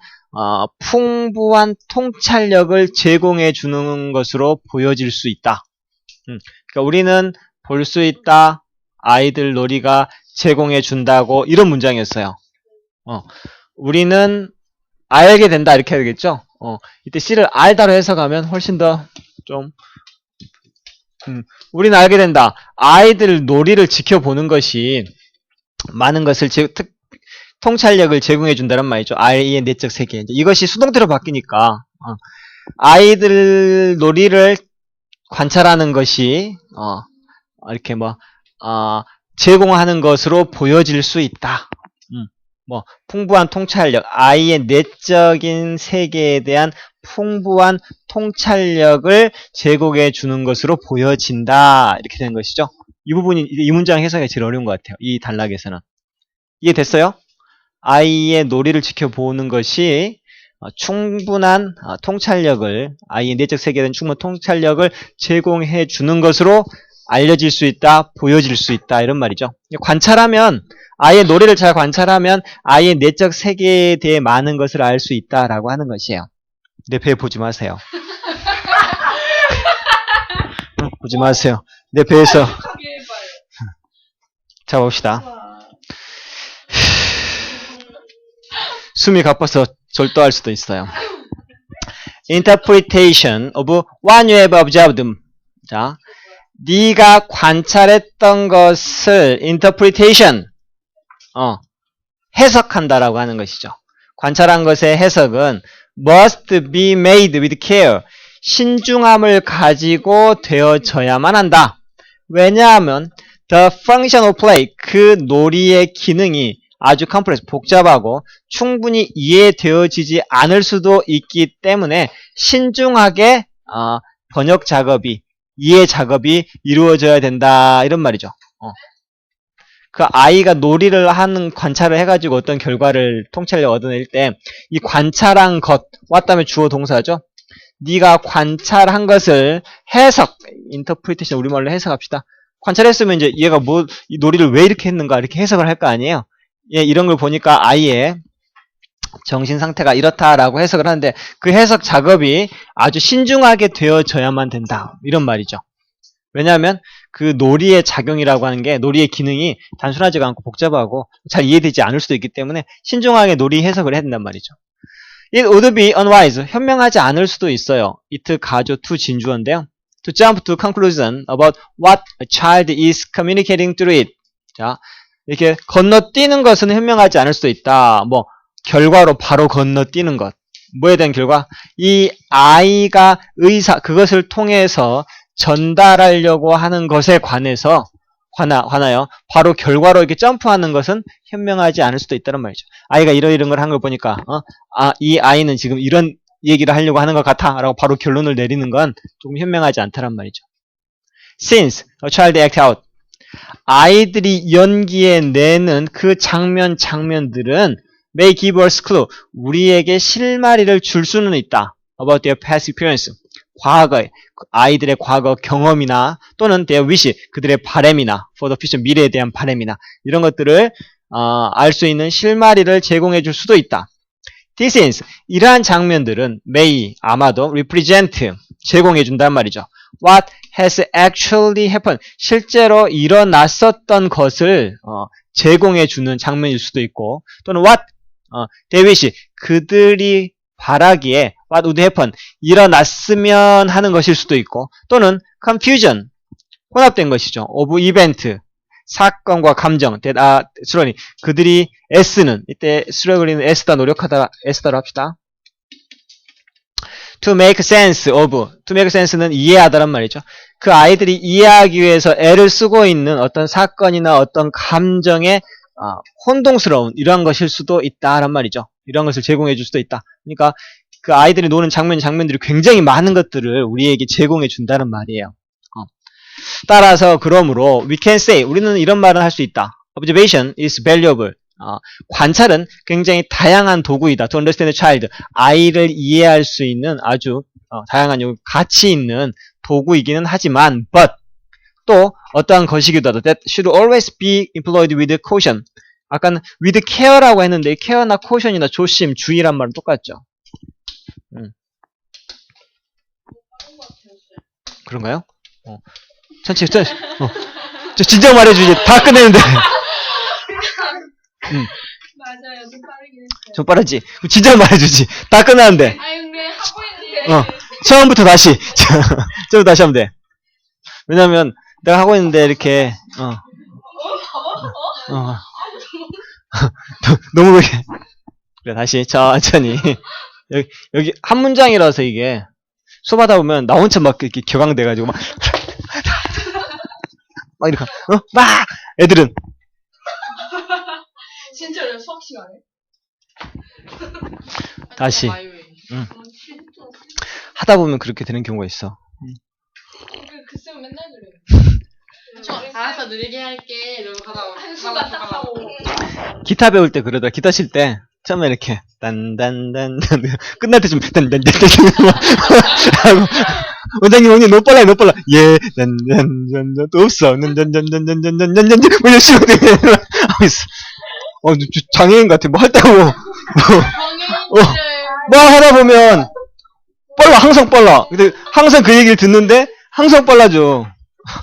풍부한 통찰력을 제공해 주는 것으로 보여질 수 있다. 그러니까 우리는 볼 수 있다. 아이들 놀이가 제공해 준다고 이런 문장이었어요. 우리는 알게 된다 이렇게 해야 되겠죠? 이때 C를 알다로 해석하면 훨씬 더 좀 우리는 알게 된다. 아이들 놀이를 지켜보는 것이 많은 것을 통찰력을 제공해 준다는 말이죠. 아이의 내적 세계. 이것이 수동태로 바뀌니까 아이들 놀이를 관찰하는 것이 이렇게 제공하는 것으로 보여질 수 있다. 풍부한 통찰력, 아이의 내적인 세계에 대한 풍부한 통찰력을 제공해 주는 것으로 보여진다. 이렇게 되는 것이죠. 이 부분이 이 문장 해석이 제일 어려운 것 같아요. 이 단락에서는. 이해됐어요? 아이의 놀이를 지켜보는 것이 충분한 통찰력을, 아이의 내적 세계에 대한 충분한 통찰력을 제공해 주는 것으로 알려질 수 있다, 보여질 수 있다, 이런 말이죠. 관찰하면, 아이의 놀이를 잘 관찰하면 아이의 내적 세계에 대해 많은 것을 알 수 있다라고 하는 것이에요. 내 배 보지 마세요. 보지 마세요. 내 배에서. 자, 봅시다. 숨이 가빠서 절도할 수도 있어요. Interpretation of what you have observed. 자, 네가 관찰했던 것을 interpretation, 해석한다라고 하는 것이죠. 관찰한 것의 해석은 must be made with care. 신중함을 가지고 되어져야만 한다. 왜냐하면 the function of play, 그 놀이의 기능이 아주 컴플렉스, 복잡하고 충분히 이해되어지지 않을 수도 있기 때문에 신중하게 번역 작업이, 이해 작업이 이루어져야 된다, 이런 말이죠. 그 아이가 놀이를 하는 관찰을 해가지고 어떤 결과를 통찰력 얻어낼 때 이 관찰한 것, 왔다면 주어 동사죠. 네가 관찰한 것을 해석, 인터프리테이션, 우리말로 해석합시다. 관찰했으면 이제 얘가 이 놀이를 왜 이렇게 했는가 이렇게 해석을 할 거 아니에요. 예, 이런 걸 보니까 아이의 정신 상태가 이렇다라고 해석을 하는데 그 해석 작업이 아주 신중하게 되어져야만 된다, 이런 말이죠. 왜냐하면 그 놀이의 작용이라고 하는 게, 놀이의 기능이 단순하지가 않고 복잡하고 잘 이해되지 않을 수도 있기 때문에 신중하게 놀이 해석을 해야 된단 말이죠. It would be unwise, 현명하지 않을 수도 있어요. it 가조 to 진주어인데요. To jump to conclusion about what a child is communicating through it. 자, 이렇게 건너뛰는 것은 현명하지 않을 수도 있다. 뭐 결과로 바로 건너뛰는 것. 뭐에 대한 결과? 이 아이가 그것을 통해서 전달하려고 하는 것에 관하여 바로 결과로 이렇게 점프하는 것은 현명하지 않을 수도 있다는 말이죠. 아이가 이런 걸 한 걸 보니까 이 아이는 지금 이런 얘기를 하려고 하는 것 같아 라고 바로 결론을 내리는 건 조금 현명하지 않다는 말이죠. Since a child act out, 아이들이 연기에 내는 그 장면들은 may give us clue, 우리에게 실마리를 줄 수는 있다. about their past experience, 과거의 아이들의 과거 경험이나 또는 their wish, 그들의 바람이나 for the future, 미래에 대한 바람이나 이런 것들을 알 수 있는 실마리를 제공해 줄 수도 있다. This is, 이러한 장면들은 may, 아마도 represent, 제공해 준단 말이죠. What has actually happened, 실제로 일어났었던 것을 제공해 주는 장면일 수도 있고, 또는 what they wish, 그들이 바라기에 what would happen, 일어났으면 하는 것일 수도 있고, 또는 confusion, 혼합된 것이죠. of event, 사건과 감정, 그들이 애쓰는, 이때 수력을 애쓰다, 노력하다, 애쓰다로 합시다. to make sense of, to make sense는 이해하다란 말이죠. 그 아이들이 이해하기 위해서 애를 쓰고 있는 어떤 사건이나 어떤 감정의 혼동스러운 이러한 것일 수도 있다란 말이죠. 이런 것을 제공해 줄 수도 있다. 그러니까 그 아이들이 노는 장면들이 굉장히 많은 것들을 우리에게 제공해 준다는 말이에요. 따라서 그러므로 we can say, 우리는 이런 말을 할 수 있다. Observation is valuable. 관찰은 굉장히 다양한 도구이다. To understand the child, 아이를 이해할 수 있는 아주 다양한 가치 있는 도구이기는 하지만 but 또 어떠한 것이기도 하다. That should always be employed with caution. 아까는 with care라고 했는데 care나 caution이나 조심, 주의란 말은 똑같죠. 그런가요? 천천히. 저 진작 말해주지. 다 끝내는데. 맞아요. 좀 빠르긴 했어요. 좀 빠르지? 진작 말해주지. 다 끝나는데. 아니 근데 하고 있는데. 처음부터 다시. 처음부터 다시 하면 돼. 왜냐면 내가 하고 있는데 이렇게 너무 그렇게. 그래, 다시 천천히. 여기 한 문장이라서 이게 수업하다 보면 나 혼자 막 이렇게 격앙돼가지고 막 이렇게 막 애들은 진짜요? 수학 시간에? 다시 하다 보면 그렇게 되는 경우가 있어. 그 쌤은 맨날 그래요. 알아서 느리게 할게. 이러고 가다가 한수가 딱 하고. 기타 배울 때 그러더라. 기타 칠 때 처음에 이렇게 딴딴딴 끝날 때좀 딴딴딴 하고 원장님 너무 빨라. 예, 난난난 또 없어. 난난난난난난난난 뭐 열심히 하고 있어. 장애인 같아. 뭐 할다고 뭐 하다 보면 빨라, 항상 빨라. 근데 항상 그 얘기를 듣는데 항상 빨라져.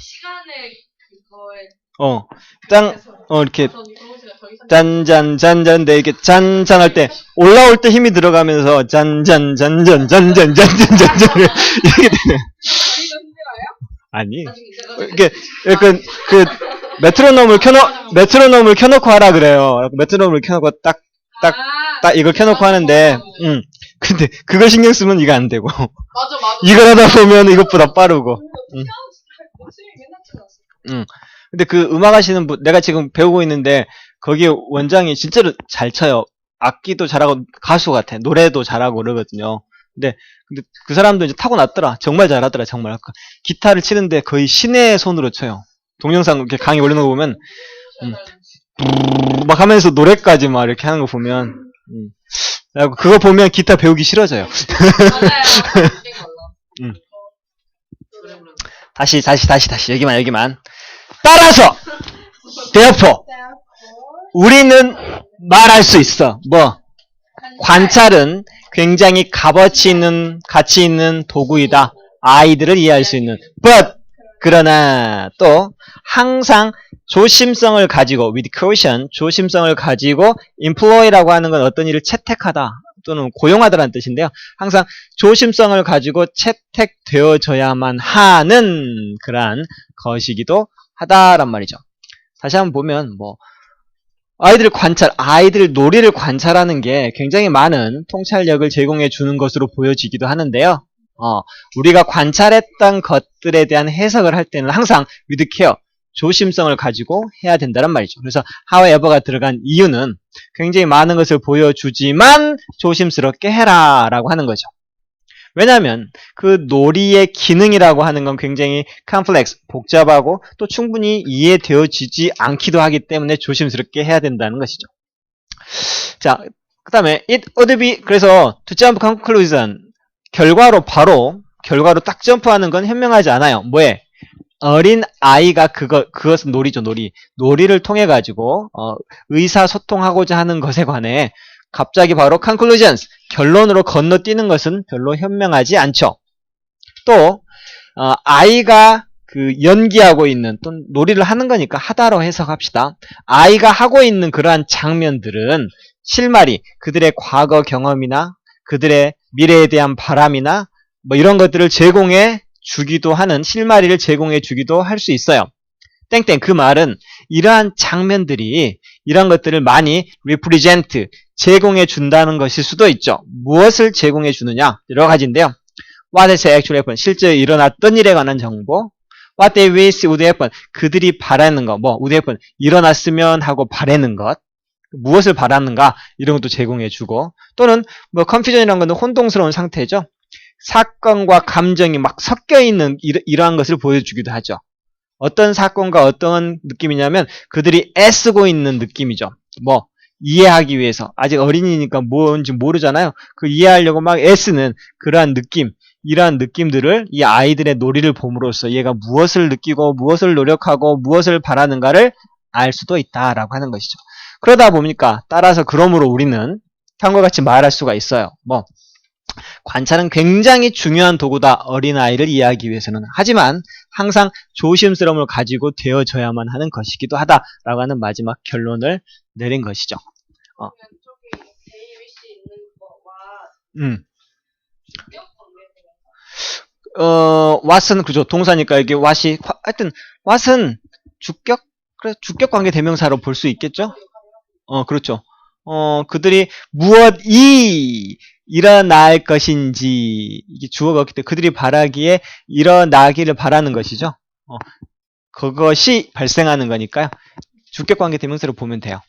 시간에 그거에 이렇게 잔잔잔잔데 이렇게 잔잔 할 때 올라올 때 힘이 들어가면서 잔잔잔잔잔잔잔잔잔 이렇게 되네. 이거 힘들어요? 아니. 나중에 제가 이게, 약간, 메트로놈을 켜놓고 하라 그래요. 메트로놈을 켜놓고 딱 이걸 켜놓고 하는데, 근데 그거 신경 쓰면 이거 안 되고. 맞아. 이걸 하다 보면 이것보다 빠르고. 목소리 맨날 틀었어. 근데 그 음악 하시는 분, 내가 지금 배우고 있는데, 거기 원장이 진짜로 잘 쳐요. 악기도 잘하고, 가수 같아. 노래도 잘하고 그러거든요. 근데 그 사람도 이제 타고났더라. 정말 잘하더라, 정말. 기타를 치는데 거의 신의 손으로 쳐요. 동영상 이렇게 강의 올려놓은 거 보면, 막 하면서 노래까지 막 이렇게 하는 거 보면, 그거 보면 기타 배우기 싫어져요. 맞아요. 다시, 여기만. 따라서! therefore, 우리는 말할 수 있어. 뭐? 관찰은 굉장히 가치 있는 도구이다. 아이들을 이해할 수 있는. but, 그러나 또 항상 조심성을 가지고 with caution, 조심성을 가지고 employ라고 하는 건 어떤 일을 채택하다 또는 고용하다라는 뜻인데요. 항상 조심성을 가지고 채택되어져야만 하는 그러한 것이기도 하다란 말이죠. 다시 한번 보면 아이들 놀이를 관찰하는 게 굉장히 많은 통찰력을 제공해 주는 것으로 보여지기도 하는데요. 우리가 관찰했던 것들에 대한 해석을 할 때는 항상 with care, 조심성을 가지고 해야 된다는 말이죠. 그래서 however가 들어간 이유는 굉장히 많은 것을 보여주지만 조심스럽게 해라 라고 하는 거죠. 왜냐하면 그 놀이의 기능이라고 하는 건 굉장히 complex, 복잡하고 또 충분히 이해되어지지 않기도 하기 때문에 조심스럽게 해야 된다는 것이죠. 자, 그 다음에 it would be, 그래서 to jump conclusion, 결과로 딱 점프하는 건 현명하지 않아요. 뭐에? 어린 아이가 그것은 놀이죠, 놀이. 놀이를 통해 가지고 의사소통하고자 하는 것에 관해 갑자기 바로 conclusions, 결론으로 건너뛰는 것은 별로 현명하지 않죠. 또 아이가 연기하고 있는 또 놀이를 하는 거니까 하다로 해석합시다. 아이가 하고 있는 그러한 장면들은 실마리, 그들의 과거 경험이나 그들의 미래에 대한 바람이나 이런 것들을 제공해 주기도 하는, 실마리를 제공해 주기도 할 수 있어요. 땡땡, 그 말은 이러한 장면들이 이런 것들을 많이 represent, 제공해 준다는 것일 수도 있죠. 무엇을 제공해 주느냐? 여러 가지인데요. What has actually happened, 실제 일어났던 일에 관한 정보. What they wish would happen, 그들이 바라는 것, would happen, 일어났으면 하고 바라는 것. 무엇을 바라는가? 이런 것도 제공해 주고, 또는 confusion이라는 것은 혼동스러운 상태죠. 사건과 감정이 막 섞여 있는 이러한 것을 보여주기도 하죠. 어떤 사건과 어떤 느낌이냐면 그들이 애쓰고 있는 느낌이죠. 이해하기 위해서. 아직 어린이니까 뭔지 모르잖아요. 그 이해하려고 막 애쓰는 그러한 느낌, 이러한 느낌들을 이 아이들의 놀이를 봄으로써 얘가 무엇을 느끼고 무엇을 노력하고 무엇을 바라는가를 알 수도 있다라고 하는 것이죠. 그러다 보니까 따라서 그러므로 우리는 다음과 같이 말할 수가 있어요. 관찰은 굉장히 중요한 도구다, 어린아이를 이해하기 위해서는. 하지만 항상 조심스러움을 가지고 되어져야만 하는 것이기도 하다라고 하는 마지막 결론을 내린 것이죠. 왼쪽에 데이비시 있는 거와 주격 관계가 what은 그죠, 동사니까 이게 what이, 하여튼 what은 주격 관계 대명사로 볼 수 있겠죠? 그렇죠. 그들이 무엇이 일어날 것인지, 이게 주어가 없기 때문에 그들이 바라기에 일어나기를 바라는 것이죠. 그것이 발생하는 거니까요. 주격관계 대명사로 보면 돼요.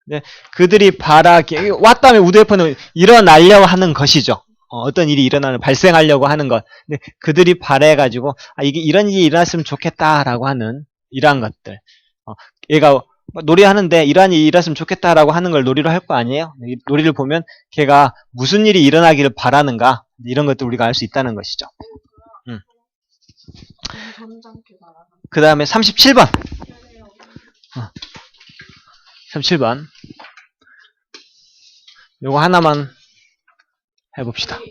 네, 그들이 바라기에, 왔다면 우드에퍼는 일어나려고 하는 것이죠. 어떤 일이 발생하려고 하는 것. 근데 그들이 바래가지고, 이게 이런 일이 일어났으면 좋겠다라고 하는 이러한 것들. 얘가 놀이하는데 이러한 일이 일어났으면 좋겠다라고 하는 걸 놀이로 할 거 아니에요? 놀이를 보면 걔가 무슨 일이 일어나기를 바라는가, 이런 것도 우리가 알 수 있다는 것이죠. 그 다음에 37번. 37번. 요거 하나만 해봅시다. 안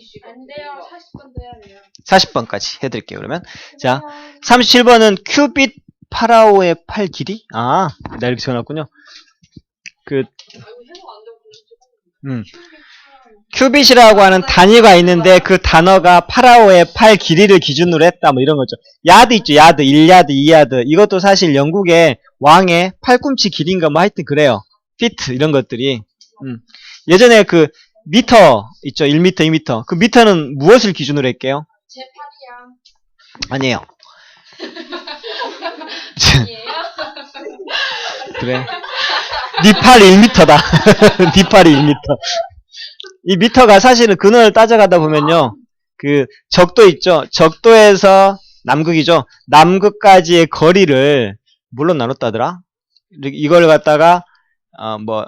돼요. 40번 돼야 돼요. 40번까지 해드릴게요, 그러면. 자, 37번은 큐빗 파라오의 팔 길이? 나 이렇게 적어놨군요. 큐빗이라고 하는 단위가 있는데 그 단어가 파라오의 팔 길이를 기준으로 했다 뭐 이런 거죠. 야드 있죠. 야드 1야드 2야드 이것도 사실 영국의 왕의 팔꿈치 길이인가 뭐 하여튼 그래요. 피트 이런 것들이 예전에 그 미터 있죠. 1미터 2미터 그 미터는 무엇을 기준으로 했게요? 제 팔이야. 아니에요. 아니에요? 그래. 니 팔이 1미터다. 니 팔이 1미터. 이 미터가 사실은 근원을 따져가다 보면요. 그 적도 있죠. 적도에서 남극이죠. 남극까지의 거리를 뭘로 나눴다더라? 이걸 갖다가 뭐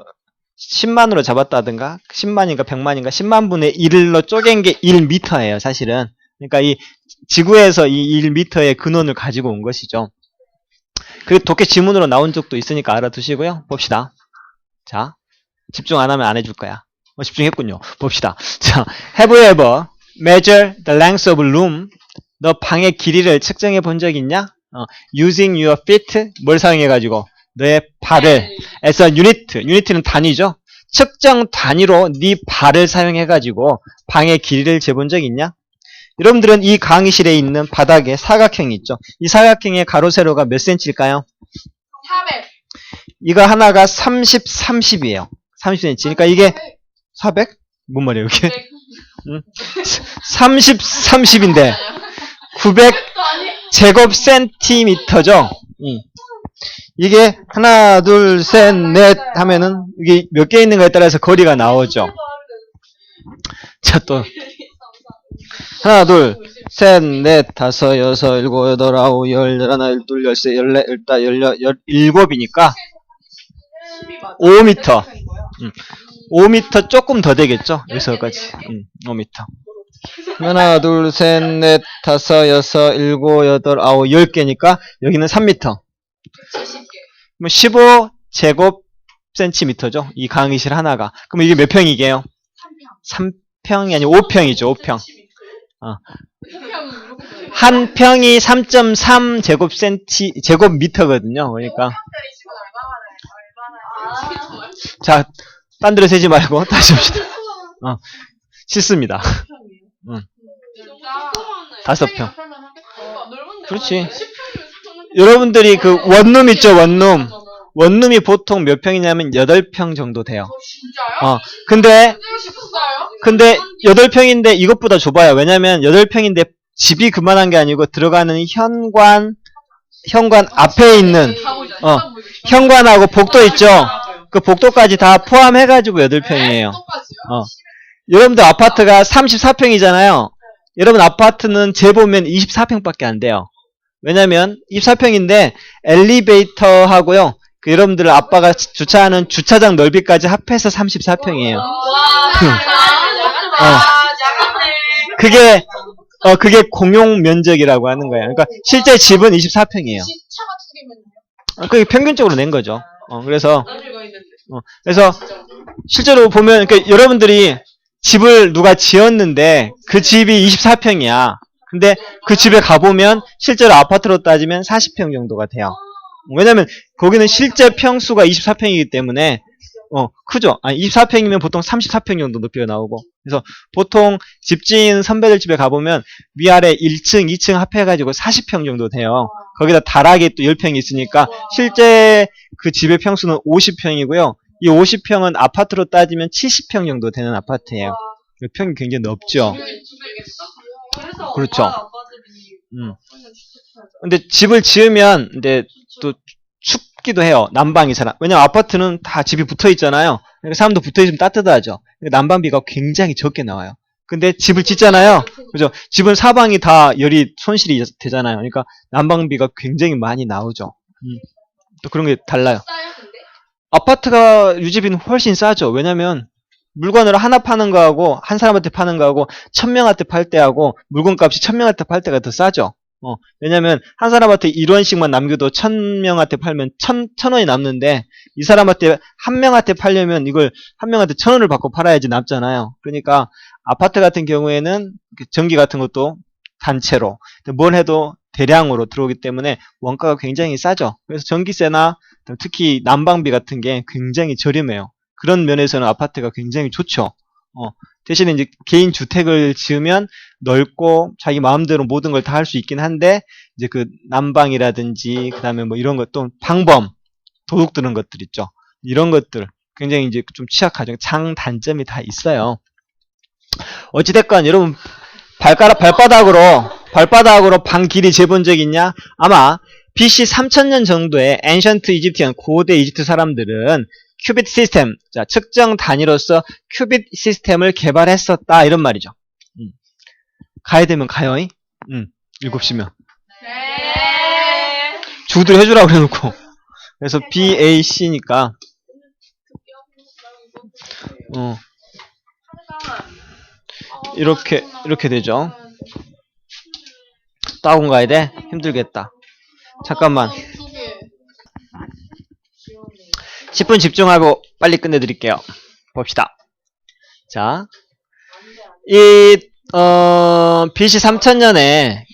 10만으로 잡았다든가 10만인가 100만인가 10만 분의 1로 쪼갠 게 1미터예요. 사실은. 그러니까 이 지구에서 이 1미터의 근원을 가지고 온 것이죠. 그 독해 지문으로 나온 적도 있으니까 알아두시고요. 봅시다. 자, 집중 안 하면 안 해줄 거야. 집중했군요. 봅시다. 자, have you ever measure the length of a room? 너 방의 길이를 측정해 본 적 있냐? using your feet? 뭘 사용해가지고? 너의 발을 as a unit. unit는 단위죠. 측정 단위로 네 발을 사용해가지고 방의 길이를 재본 적 있냐? 여러분들은 이 강의실에 있는 바닥에 사각형이 있죠. 이 사각형의 가로 세로가 몇 cm일까요? 400. 이거 하나가 30, 30이에요. 30cm. 그러니까 이게 400? 뭔 말이에요, 이게? 30, 30인데 900 제곱 센티미터죠. 이게 하나, 둘, 셋, 넷 하면은 이게 몇 개 있는가에 따라서 거리가 나오죠. 자, 또 하나, 둘, 셋, 넷, 다섯, 여섯, 일곱, 여덟, 아홉, 열, 열하나, 열둘, 열세, 열네, 열다, 열일곱이니까 5m. 5m 조금 더 되겠죠? 여기서까지. 5m. 하나, 둘, 셋, 넷, 다섯, 여섯, 일곱, 여덟, 아홉, 10개니까 여기는 3m. 15 제곱 센티미터죠? 이 강의실 하나가. 그럼 이게 몇 평이게요? 3평이 아니고 5평이죠. 5평. 한 평이 3.3 제곱미터거든요. 그러니까. 자, 딴 데로 세지 말고 다시 봅시다. 싫습니다. 5평. 그렇지. 여러분들이 그 원룸 있죠, 원룸. 원룸이 보통 몇 평이냐면 8평 정도 돼요. 진짜요? 근데 8평인데 이것보다 좁아요. 왜냐면 8평인데 집이 그만한 게 아니고 들어가는 현관 앞에 있는 현관하고 복도 있죠. 그 복도까지 다 포함해가지고 8평이에요. 여러분들 아파트가 34평이잖아요. 여러분 아파트는 재보면 24평밖에 안 돼요. 왜냐면 24평인데 엘리베이터하고요. 그 여러분들 아빠가 주차하는 주차장 넓이까지 합해서 34평이에요. 그게 공용 면적이라고 하는 거예요. 그러니까 실제 집은 24평이에요. 차가 2개면요? 그게 평균적으로 낸 거죠. 그래서 실제로 보면 그러니까 여러분들이 집을 누가 지었는데 그 집이 24평이야. 근데 그 집에 가보면 실제로 아파트로 따지면 40평 정도가 돼요. 왜냐면 거기는 실제 평수가 24평이기 때문에 크죠. 24평이면 보통 34평 정도 높이가 나오고. 그래서 보통 집주인 선배들 집에 가보면 위아래 1층, 2층 합해가지고 40평 정도 돼요. 거기다 다락이 또 10평이 있으니까 실제 그 집의 평수는 50평이고요. 이 50평은 아파트로 따지면 70평 정도 되는 아파트예요. 평이 굉장히 넓죠. 그렇죠. 근데 집을 지으면 이제 또 춥기도 해요. 난방이 잘 왜냐면 아파트는 다 집이 붙어 있잖아요. 그러니까 사람도 붙어 있으면 따뜻하죠. 그러니까 난방비가 굉장히 적게 나와요. 근데 집을 짓잖아요. 그죠? 집은 사방이 다 열이 손실이 되잖아요. 그러니까 난방비가 굉장히 많이 나오죠. 또 그런 게 달라요. 아파트가 유지비는 훨씬 싸죠. 왜냐면 물건을 하나 파는 거하고 한 사람한테 파는 거하고 1000명한테 팔 때하고 물건값이 1000명한테 팔 때가 더 싸죠. 왜냐면 한 사람한테 1원씩만 남겨도 1000명한테 팔면 1000원이 남는데 이 사람한테 한 명한테 팔려면 이걸 한 명한테 1000원을 받고 팔아야지 남잖아요. 그러니까 아파트 같은 경우에는 전기 같은 것도 단체로 뭘 해도 대량으로 들어오기 때문에 원가가 굉장히 싸죠. 그래서 전기세나 특히 난방비 같은 게 굉장히 저렴해요. 그런 면에서는 아파트가 굉장히 좋죠. 대신에 이제 개인 주택을 지으면 넓고 자기 마음대로 모든 걸 다 할 수 있긴 한데 이제 그 난방이라든지 그다음에 뭐 이런 것 또 방범 도둑 드는 것들 있죠. 이런 것들 굉장히 이제 좀 취약하죠. 장단점이 다 있어요. 어찌됐건 여러분 발바닥으로 방 길이 재본 적 있냐? 아마 BC 3000년 정도의 Ancient Egyptian 고대 이집트 사람들은 큐빗 시스템, 자 측정 단위로서 큐빗 시스템을 개발했었다 이런 말이죠. 가야 되면 가요. 7시면 네. 주들 해주라고 해놓고 그래서 BAC니까 이렇게 되죠. 또 학원 가야 돼? 힘들겠다. 잠깐만 10분 집중하고 빨리 끝내드릴게요. 봅시다. 자, BC 3000년에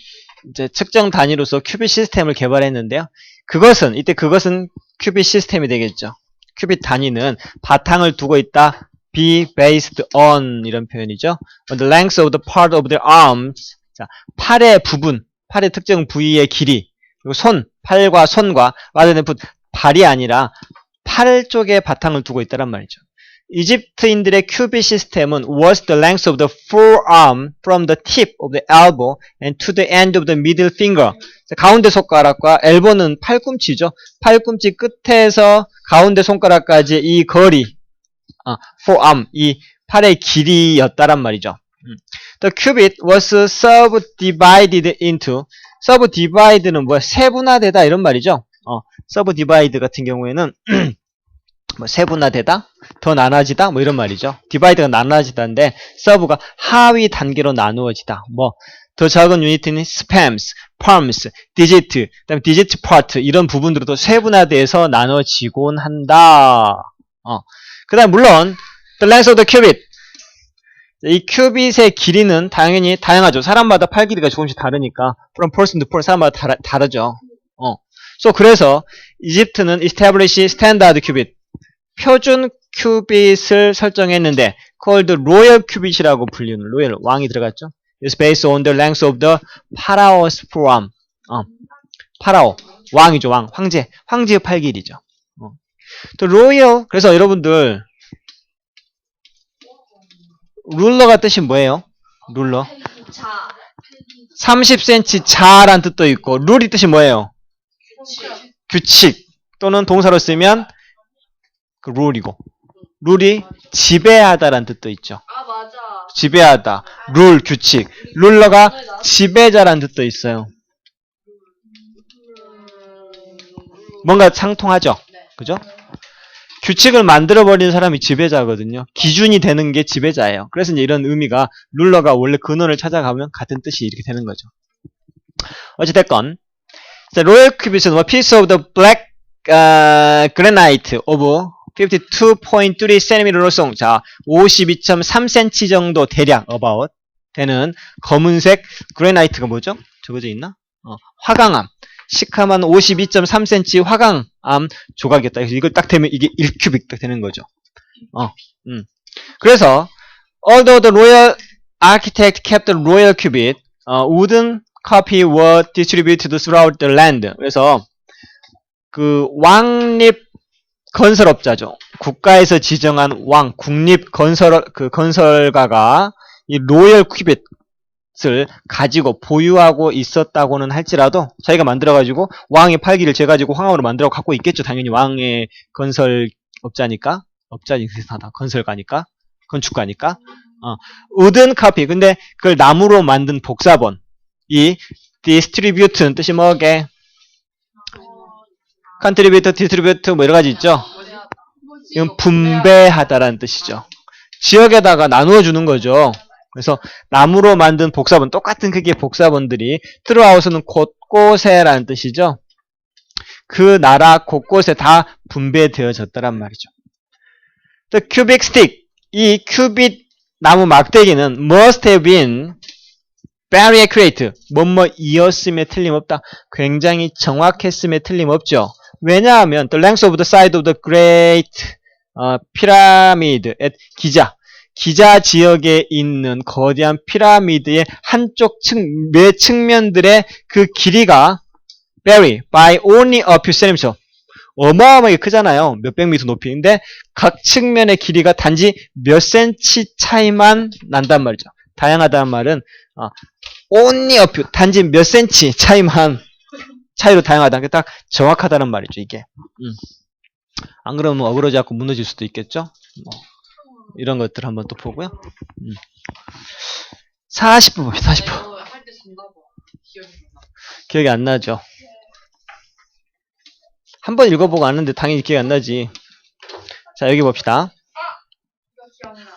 이제 측정 단위로서 큐빗 시스템을 개발했는데요. 그것은 큐빗 시스템이 되겠죠. 큐빗 단위는 바탕을 두고 있다. be based on 이런 표현이죠. On the length of the part of the arms. 자, 팔의 특정 부위의 길이. 그리고 팔과 손과 rather than 발이 아니라 팔 쪽에 바탕을 두고 있다란 말이죠. 이집트인들의 큐빗 시스템은 was the length of the forearm from the tip of the elbow and to the end of the middle finger. 가운데 손가락과 엘보는 팔꿈치죠. 팔꿈치 끝에서 가운데 손가락까지 이 거리, forearm, 이 팔의 길이였다란 말이죠. The cubit was subdivided into, subdivided는 뭐야? 세분화되다 이런 말이죠. subdivide 같은 경우에는 뭐 세분화되다, 더 나눠지다, 뭐 이런 말이죠. divide가 나눠지다인데 sub가 하위 단계로 나누어지다. 뭐 더 작은 유니트는 spams, palms, digit, 그다음에 digit part 이런 부분들도 세분화돼서 나눠지곤 한다. 그다음 물론 the length of the cubit. 이 큐빗의 길이는 당연히 다양하죠. 사람마다 팔 길이가 조금씩 다르니까 from person to person 사람마다 다르죠. 그래서 이집트는 establish standard cubit, 표준 큐빗을 설정했는데 called royal cubit이라고 불리는 royal, 왕이 들어갔죠. is based on the length of the pharaoh's forearm. 파라오, 왕이죠. 왕, 황제의 팔 길이죠. 또 royal, 그래서 여러분들 룰러가 뜻이 뭐예요? 룰러 30cm 자란 뜻도 있고 룰이 뜻이 뭐예요? 규칙 또는 동사로 쓰면 그 룰이고 룰이 지배하다라는 뜻도 있죠. 맞아. 지배하다, 룰, 규칙. 룰러가 지배자라는 뜻도 있어요. 뭔가 상통하죠? 그죠? 규칙을 만들어버리는 사람이 지배자거든요. 기준이 되는 게 지배자예요. 그래서 이제 이런 의미가 룰러가 원래 근원을 찾아가면 같은 뜻이 이렇게 되는 거죠. 어찌됐건 로열 큐빗은 a piece of the black granite of 52.3cm long. 자, 52.3cm 정도 대략 about 되는 검은색 그레나이트가 뭐죠? 적어져 있나? 화강암. 시카만 52.3cm 화강암 조각이었다. 그래서 이걸 딱 되면 이게 1큐빅 딱 되는 거죠. 그래서 although the royal architect kept the royal cubit, wooden copy were distributed throughout the land. 그래서 그 왕립 건설업자죠. 국가에서 지정한 왕, 국립 건설가가 이 로열 큐빗을 가지고 보유하고 있었다고는 할지라도 자기가 만들어가지고 왕의 팔기를 재가지고 황함으로 만들어 갖고 있겠죠. 당연히 왕의 건설업자니까. 업자니 비슷하다. 건설가니까. 건축가니까. 우든 카피. 근데 그걸 나무로 만든 복사본. 이 디스트리뷰트는 뜻이 뭐게? 컨트리뷰터, 디스트리뷰트 뭐 여러가지 있죠. 이건 분배하다라는 뜻이죠. 지역에다가 나누어 주는 거죠. 그래서 나무로 만든 복사본, 똑같은 크기의 복사본들이 트루아웃은 곳곳에라는 뜻이죠. 그 나라 곳곳에 다 분배되어졌다란 말이죠. The cubic stick, 이 큐빗 나무 막대기는 must have been very accurate, 뭐뭐이었음에 틀림없다. 굉장히 정확했음에 틀림없죠. 왜냐하면 the length of the side of the great pyramid at 기자, 기자 지역에 있는 거대한 피라미드의 한쪽 매 측면들의 그 길이가 vary by only a few centimeters. 어마어마하게 크잖아요. 몇백 미터 높이인데 각 측면의 길이가 단지 몇 센치 차이만 난단 말이죠. 다양하다는 말은 only a few, 단지 몇 센치 차이로 다양하다는 게 딱 정확하다는 말이죠. 이게. 안 그러면 어그러지 않고 무너질 수도 있겠죠. 이런 것들 한번 또 보고요. 40분 봅시다. 40분. 할때 잔다 봐. 기억이 안 나. 기억이 안 나죠. 한번 읽어보고 아는데 당연히 기억이 안 나지. 자, 여기 봅시다. 이거 기억나.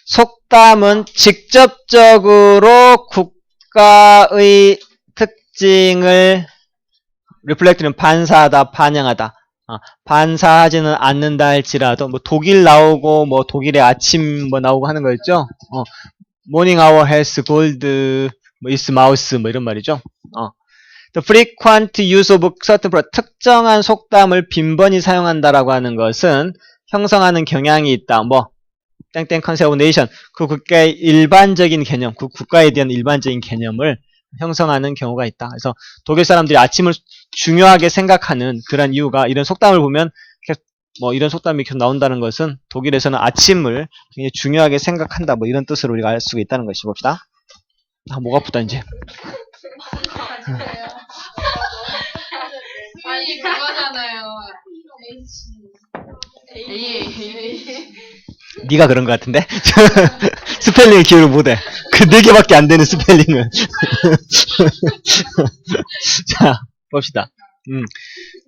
속담은 직접적으로 국가의 특징을 reflect는 반사하다, 반영하다. 반사하지는 않는다 할지라도 뭐 독일 나오고 뭐 독일의 아침 뭐 나오고 하는 거 있죠. morning hour has gold, 뭐 is mouse 뭐 이런 말이죠. The frequent use of certain 특정한 속담을 빈번히 사용한다라고 하는 것은 형성하는 경향이 있다. 뭐 땡땡 컨셉 오브 네이션, 그 국가의 일반적인 개념, 그 국가에 대한 일반적인 개념을 형성하는 경우가 있다. 그래서 독일 사람들이 아침을 중요하게 생각하는 그런 이유가 이런 속담을 보면 뭐 이런 속담이 계속 나온다는 것은 독일에서는 아침을 굉장히 중요하게 생각한다. 뭐 이런 뜻으로 우리가 알 수가 있다는 것이 봅시다. 목 아프다 이제. 아니 그거잖아요. A. 네가 그런 것 같은데? 스펠링을 기억을 못해. 그 4개밖에 안 되는 스펠링을. 자, 봅시다.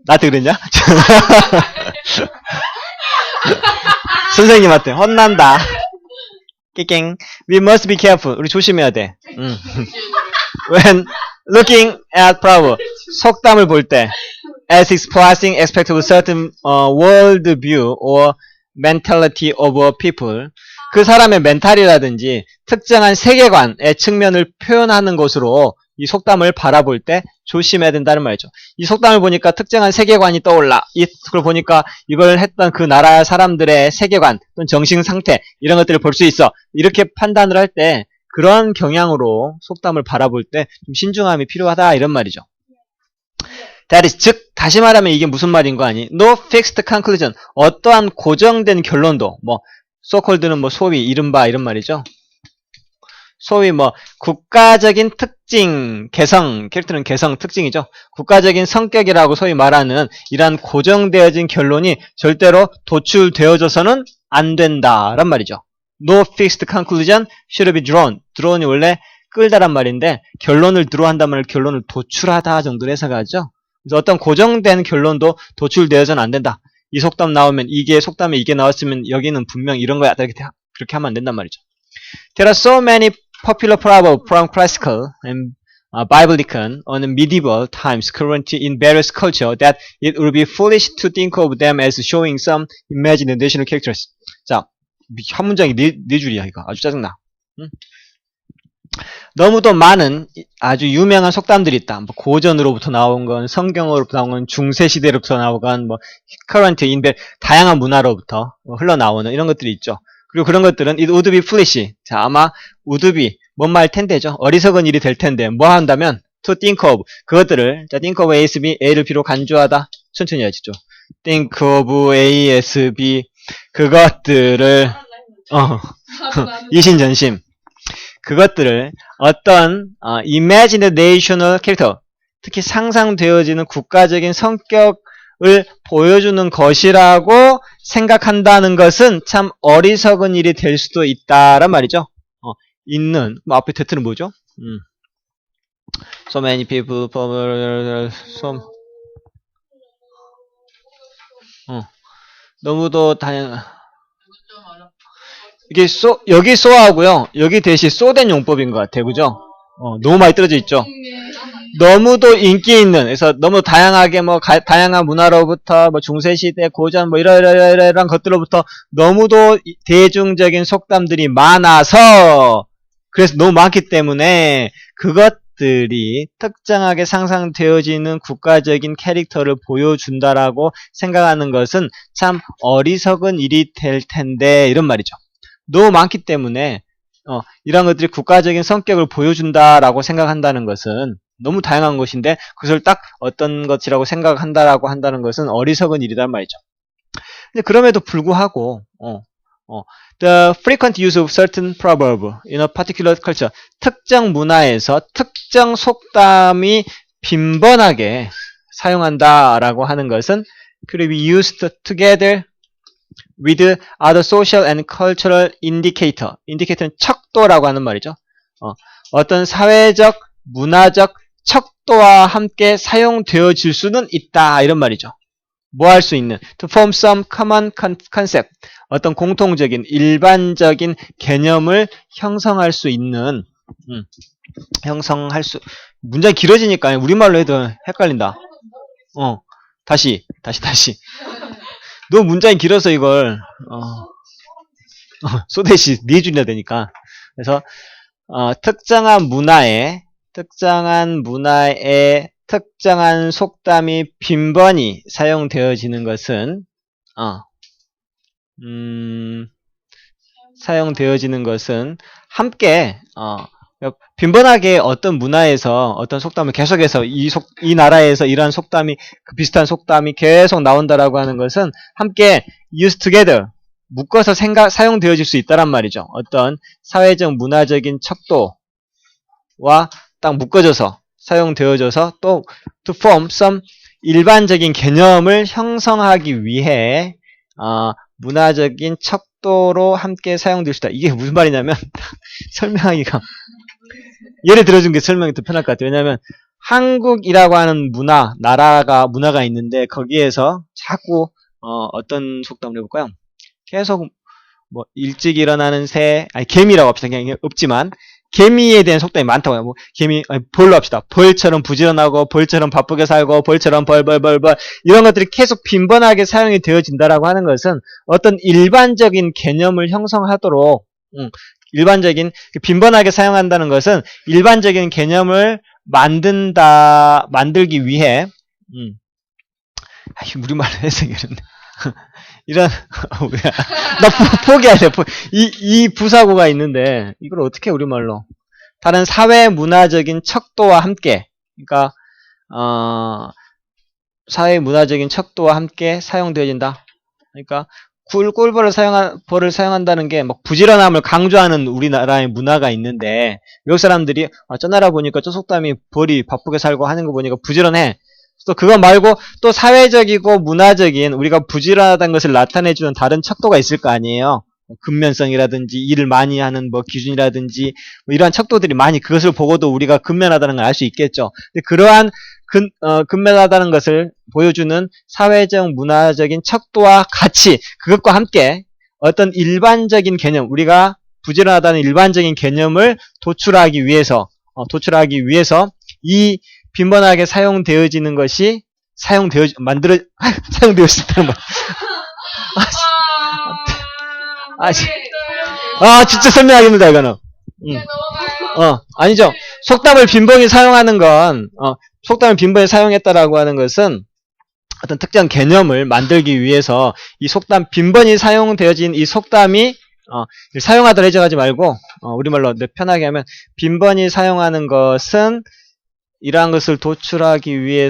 나한테 그랬냐? 선생님한테 혼난다. 깨갱. We must be careful. 우리 조심해야 돼. When looking at proverb, 속담을 볼 때, as expressing aspect of a certain world view or mentality of a people, 그 사람의 멘탈이라든지 특정한 세계관의 측면을 표현하는 것으로 이 속담을 바라볼 때 조심해야 된다는 말이죠. 이 속담을 보니까 특정한 세계관이 떠올라. 그걸 보니까 이걸 했던 그 나라 사람들의 세계관 또는 정신 상태 이런 것들을 볼 수 있어. 이렇게 판단을 할 때 그런 경향으로 속담을 바라볼 때 좀 신중함이 필요하다 이런 말이죠. That is, 즉 다시 말하면 이게 무슨 말인 거 아니? No fixed conclusion. 어떠한 고정된 결론도 뭐 so-called는 뭐 소위 이른바 이런 말이죠. 소위 뭐 국가적인 특징, 개성, 캐릭터는 개성, 특징이죠. 국가적인 성격이라고 소위 말하는 이러한 고정되어진 결론이 절대로 도출되어져서는 안 된다란 말이죠. No fixed conclusion should be drawn. draw이 원래 끌다란 말인데 결론을 draw 한다면 결론을 도출하다 정도로 해석하죠. 그래서 어떤 고정된 결론도 도출되어서는 안 된다. 이 속담 나오면 이게 속담에 이게 나왔으면 여기는 분명 이런 거야. 그렇게 하면 안 된단 말이죠. There are so many popular proverbs from classical and biblical on medieval times currently in various cultures that it would be foolish to think of them as showing some imagined national characters. 자, 한 문장이 네 줄이야 이거. 아주 짜증나. 응? 너무도 많은 아주 유명한 속담들이 있다. 뭐 고전으로부터 나온 건, 성경으로부터 나온 건, 중세시대로부터 나온 건, 뭐 current, 다양한 문화로부터 흘러나오는 이런 것들이 있죠. 그리고 그런 것들은 it would be foolish. 자, 아마 would be 뭔 말 텐데죠. 어리석은 일이 될 텐데 뭐 한다면 to think of 그것들을 자 think of A, S, B, A를 비로 간주하다. 천천히 해야지죠. think of A, S, B 그것들을 이신전심 그것들을 어떤 imaginational character 특히 상상되어지는 국가적인 성격을 보여주는 것이라고 생각한다는 것은 참 어리석은 일이 될 수도 있다란 말이죠. 있는 뭐 앞에 대트는 뭐죠? So many people, 너무도 다양한 이게 여기 소하고요. 여기 대신 소된 용법인 것 같아요. 그죠? 너무 많이 떨어져 있죠. 너무도 인기 있는, 그래서 너무 다양하게 뭐 다양한 문화로부터 뭐 중세시대 고전 뭐 이러이러한 것들로부터 너무도 대중적인 속담들이 많아서 그래서 너무 많기 때문에 것들이 특정하게 상상되어지는 국가적인 캐릭터를 보여준다라고 생각하는 것은 참 어리석은 일이 될 텐데 이런 말이죠. 너무 많기 때문에 이런 것들이 국가적인 성격을 보여준다라고 생각한다는 것은 너무 다양한 것인데 그것을 딱 어떤 것이라고 생각한다라고 한다는 것은 어리석은 일이란 말이죠. 근데 그럼에도 불구하고 the frequent use of certain proverb in a particular culture 특정 문화에서 특정 속담이 빈번하게 사용한다라고 하는 것은 could be used together with other social and cultural indicator. indicator는 척도라고 하는 말이죠. 어떤 사회적, 문화적 척도와 함께 사용되어질 수는 있다 이런 말이죠. 뭐 할 수 있는 to form some common concept 어떤 공통적인 일반적인 개념을 형성할 수 있는 문장이 길어지니까 우리말로 해도 헷갈린다. 다시 너무 문장이 길어서 이걸 소대시 4줄이나 되니까 그래서 특정한 문화에 특정한 속담이 빈번히 사용되어지는 것은 함께 빈번하게 어떤 문화에서 어떤 속담을 계속해서 이 나라에서 이러한 속담이 비슷한 속담이 계속 나온다라고 하는 것은 함께 use together 묶어서 사용되어질 수 있다란 말이죠. 어떤 사회적 문화적인 척도와 딱 묶어져서 사용되어져서 또 to form some 일반적인 개념을 형성하기 위해 문화적인 척도로 함께 사용될 수 있다. 이게 무슨 말이냐면 설명하기가 예를 들어준 게 설명이 더 편할 것 같아요. 왜냐하면 한국이라고 하는 문화가 있는데 거기에서 자꾸 어떤 속담을 해볼까요? 계속 뭐 일찍 일어나는 개미라고 합시다. 그냥 없지만 개미에 대한 속담이 많다고 해요. 벌로 합시다. 벌처럼 부지런하고, 벌처럼 바쁘게 살고, 벌처럼 벌. 이런 것들이 계속 빈번하게 사용이 되어진다라고 하는 것은 어떤 일반적인 개념을 형성하도록, 빈번하게 사용한다는 것은 일반적인 개념을 만들기 위해, 우리말로 해서 그랬네. 나 포기할래. 이 부사구가 있는데, 이걸 어떻게 우리말로. 다른 사회 문화적인 척도와 함께, 그러니까, 사회 문화적인 척도와 함께 사용되어진다. 그러니까, 벌을 사용한다는 게, 막 부지런함을 강조하는 우리나라의 문화가 있는데, 외국 사람들이, 저 나라 보니까 저 속담이 벌이 바쁘게 살고 하는 거 보니까 부지런해. 또 그거 말고 또 사회적이고 문화적인 우리가 부지런하다는 것을 나타내주는 다른 척도가 있을 거 아니에요. 근면성이라든지 일을 많이 하는 기준이라든지 이러한 척도들이 많이 그것을 보고도 우리가 근면하다는 걸 알 수 있겠죠. 근데 그러한 근면하다는 것을 보여주는 사회적 문화적인 척도와 같이 그것과 함께 어떤 일반적인 개념 우리가 부지런하다는 일반적인 개념을 도출하기 위해서 이 빈번하게 사용되어지는 것이 사용되어질 수 있다는 말. 진짜 설명하기 힘들다, 이거는. 아니죠. 속담을 빈번히 사용하는 건, 속담을 빈번히 사용했다라고 하는 것은 어떤 특정 개념을 만들기 위해서 이 빈번히 사용되어진 이 속담이, 사용하더라 해석하지 말고, 우리말로 편하게 하면, 빈번히 사용하는 것은 이러한 것을 도출하기 위해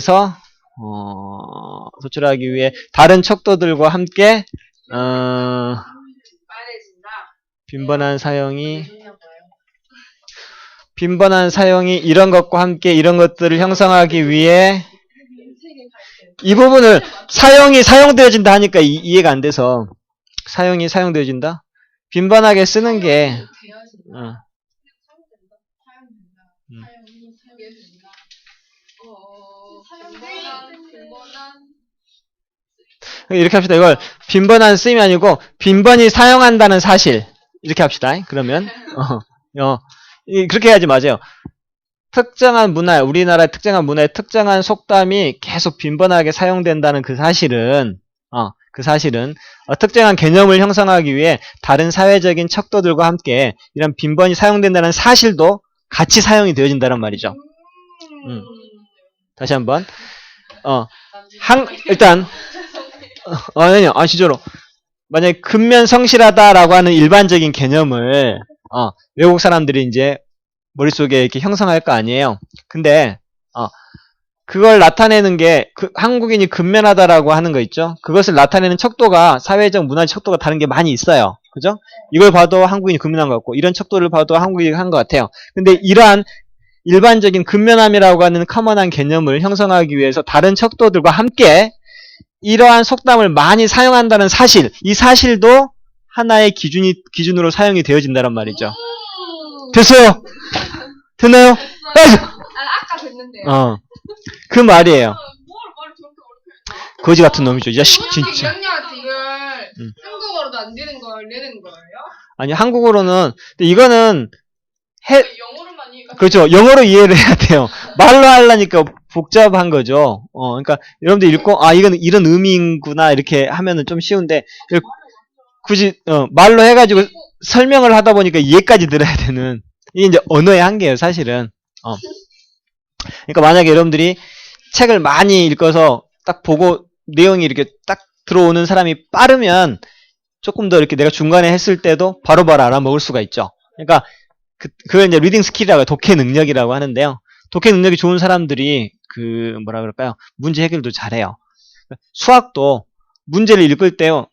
다른 척도들과 함께 빈번한 사용이 이런 것과 함께 이런 것들을 형성하기 위해 이 부분을 사용되어진다 하니까 이해가 안 돼서 사용되어진다? 빈번하게 쓰는 게 이렇게 합시다. 이걸 빈번한 쓰임이 아니고 빈번히 사용한다는 사실 이렇게 합시다. 그러면 그렇게 해야지 맞아요. 특정한 문화, 우리나라의 특정한 문화의 특정한 속담이 계속 빈번하게 사용된다는 그 사실은 특정한 개념을 형성하기 위해 다른 사회적인 척도들과 함께 이런 빈번히 사용된다는 사실도 같이 사용이 되어진다는 말이죠. 다시 한번. 일단, 아니요, 진짜로. 만약에 근면 성실하다라고 하는 일반적인 개념을, 외국 사람들이 이제 머릿속에 이렇게 형성할 거 아니에요. 근데, 그걸 나타내는 게, 한국인이 근면하다라고 하는 거 있죠? 그것을 나타내는 척도가, 사회적, 문화적 척도가 다른 게 많이 있어요. 그죠? 이걸 봐도 한국인이 근면한 것 같고, 이런 척도를 봐도 한국인이 한 것 같아요. 근데 이러한 일반적인 근면함이라고 하는 커먼한 개념을 형성하기 위해서 다른 척도들과 함께 이러한 속담을 많이 사용한다는 사실, 이 사실도 하나의 기준으로 사용이 되어진다는 말이죠. 됐어요? 됐나요? 아까 됐는데요. 그 말이에요. 뭘 저렇게 어렵게 거지 같은 놈이죠. 이 자식, 진짜. 이학년한테 이걸 한국어로도 안 되는 걸 내는 거예요? 아니, 한국어로는, 근데 이거는, 영어로만 이해가 그렇죠. 영어로 이해를 해야 돼요. 말로 하려니까 복잡한 거죠. 그러니까 여러분들 읽고 이건 이런 의미인구나 이렇게 하면은 좀 쉬운데 굳이 말로 해가지고 설명을 하다 보니까 이해까지 들어야 되는 이게 이제 언어의 한계예요, 사실은. 그러니까 만약에 여러분들이 책을 많이 읽어서 딱 보고 내용이 이렇게 딱 들어오는 사람이 빠르면 조금 더 이렇게 내가 중간에 했을 때도 바로바로 알아먹을 수가 있죠. 그러니까 그걸 이제 리딩 스킬이라고 해요. 독해 능력이라고 하는데요. 독해 능력이 좋은 사람들이 뭐라 그럴까요? 문제 해결도 잘해요. 수학도 문제를 읽을 때요.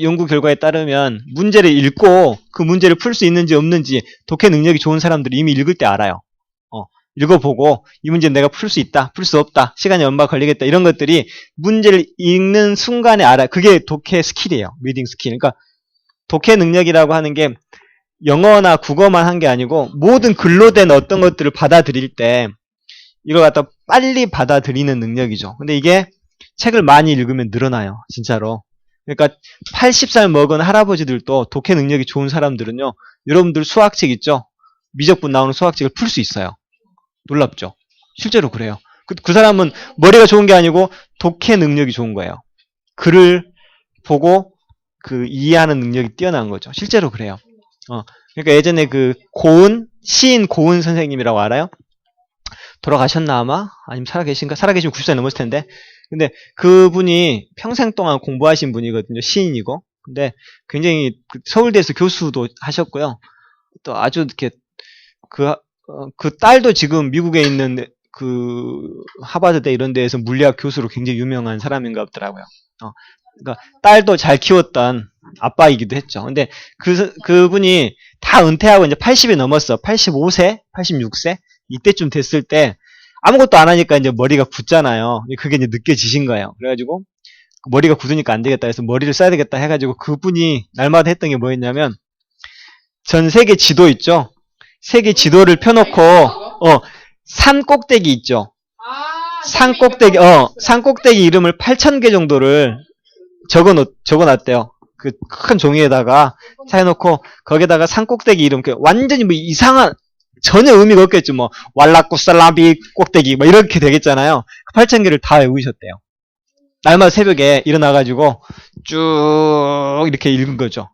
연구 결과에 따르면 문제를 읽고 그 문제를 풀 수 있는지 없는지 독해 능력이 좋은 사람들이 이미 읽을 때 알아요. 읽어보고 이 문제는 내가 풀 수 있다, 풀 수 없다, 시간이 얼마 걸리겠다 이런 것들이 문제를 읽는 순간에 알아요. 그게 독해 스킬이에요. 리딩 스킬. 그러니까 독해 능력이라고 하는 게 영어나 국어만 한 게 아니고 모든 글로 된 어떤 것들을 받아들일 때 이걸 갖다 빨리 받아들이는 능력이죠. 근데 이게 책을 많이 읽으면 늘어나요. 진짜로. 그러니까 80살 먹은 할아버지들도 독해 능력이 좋은 사람들은요. 여러분들 수학책 있죠? 미적분 나오는 수학책을 풀 수 있어요. 놀랍죠? 실제로 그래요. 그 사람은 머리가 좋은 게 아니고 독해 능력이 좋은 거예요. 글을 보고 이해하는 능력이 뛰어난 거죠. 실제로 그래요. 그러니까 예전에 시인 고은 선생님이라고 알아요? 돌아가셨나 아마? 아니면 살아계신가? 살아계시면 90살 넘었을 텐데. 근데 그분이 평생 동안 공부하신 분이거든요. 시인이고. 근데 굉장히 서울대에서 교수도 하셨고요. 또 아주 이렇게 그 딸도 지금 미국에 있는 하버드대 이런 데에서 물리학 교수로 굉장히 유명한 사람인가 보더라고요. 그러니까 딸도 잘 키웠던 아빠이기도 했죠. 근데 그분이 다 은퇴하고 이제 80이 넘었어. 85세, 86세 이때쯤 됐을 때 아무것도 안 하니까 이제 머리가 굳잖아요. 그게 이제 느껴지신 거예요. 그래가지고 머리가 굳으니까 안 되겠다 해서 머리를 써야 되겠다 해가지고 그분이 날마다 했던 게 뭐였냐면 전 세계 지도 있죠. 세계 지도를 펴놓고 산 꼭대기 있죠. 산 꼭대기 이름을 8,000개 정도를 적어놨대요. 그 큰 종이에다가 해놓고 거기다가 산 꼭대기 이름 완전히 뭐 이상한 전혀 의미가 없겠죠. 뭐 왈라꾸살라비 꼭대기 뭐 이렇게 되겠잖아요. 8,000개를 다 외우셨대요. 날마다 새벽에 일어나가지고 쭉 이렇게 읽은 거죠.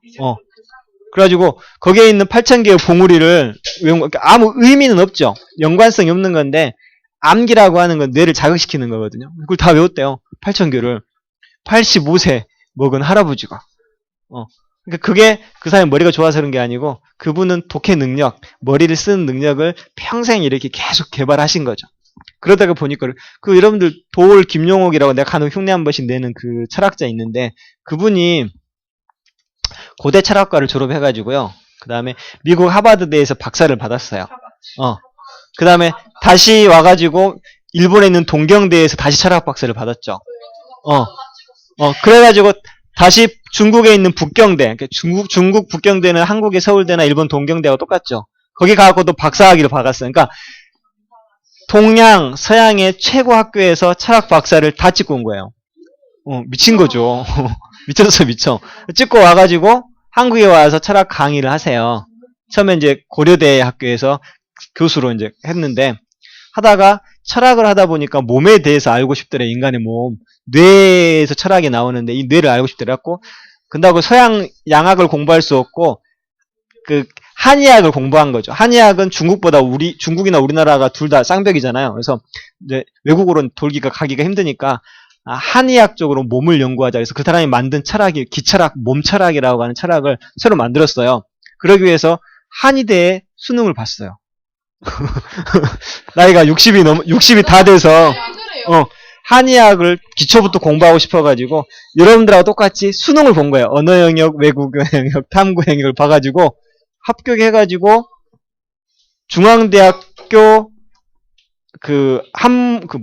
그래가지고 거기에 있는 8,000개의 봉우리를 외운 거 아무 의미는 없죠. 연관성이 없는 건데 암기라고 하는 건 뇌를 자극시키는 거거든요. 그걸 다 외웠대요. 8,000개를 85세 먹은 할아버지가. 그러니까 그게 그 사람이 머리가 좋아서 그런 게 아니고 그분은 독해 능력, 머리를 쓰는 능력을 평생 이렇게 계속 개발하신 거죠. 그러다가 보니까 여러분들 도올 김용옥이라고 내가 간혹 흉내 한 번씩 내는 그 철학자 있는데 그분이 고대 철학과를 졸업해가지고요. 그 다음에 미국 하버드대에서 박사를 받았어요. 그 다음에 다시 와가지고 일본에 있는 동경대에서 다시 철학 박사를 받았죠. 그래가지고 다시 중국에 있는 북경대, 그러니까 중국 북경대는 한국의 서울대나 일본 동경대와 똑같죠. 거기 가고도 박사학위를 받았어요. 그러니까 동양, 서양의 최고 학교에서 철학 박사를 다 찍고 온 거예요. 미친 거죠. 미쳤어, 미쳐. 찍고 와가지고 한국에 와서 철학 강의를 하세요. 처음에 이제 고려대 학교에서 교수로 이제 했는데 하다가 철학을 하다 보니까 몸에 대해서 알고 싶더래. 인간의 몸. 뇌에서 철학이 나오는데 이 뇌를 알고 싶더라고. 근다고 서양 양학을 공부할 수 없고 한의학을 공부한 거죠. 한의학은 중국이나 우리나라가 둘 다 쌍벽이잖아요. 그래서 이제 외국으로는 가기가 힘드니까 한의학 쪽으로 몸을 연구하자. 그래서 그 사람이 만든 철학이 기철학, 몸철학이라고 하는 철학을 새로 만들었어요. 그러기 위해서 한의대에 수능을 봤어요. 나이가 60이 다 돼서 그래요. 한의학을 기초부터 공부하고 싶어가지고 여러분들하고 똑같이 수능을 본 거예요. 언어 영역, 외국어 영역, 탐구 영역을 봐가지고 합격해가지고 중앙대학교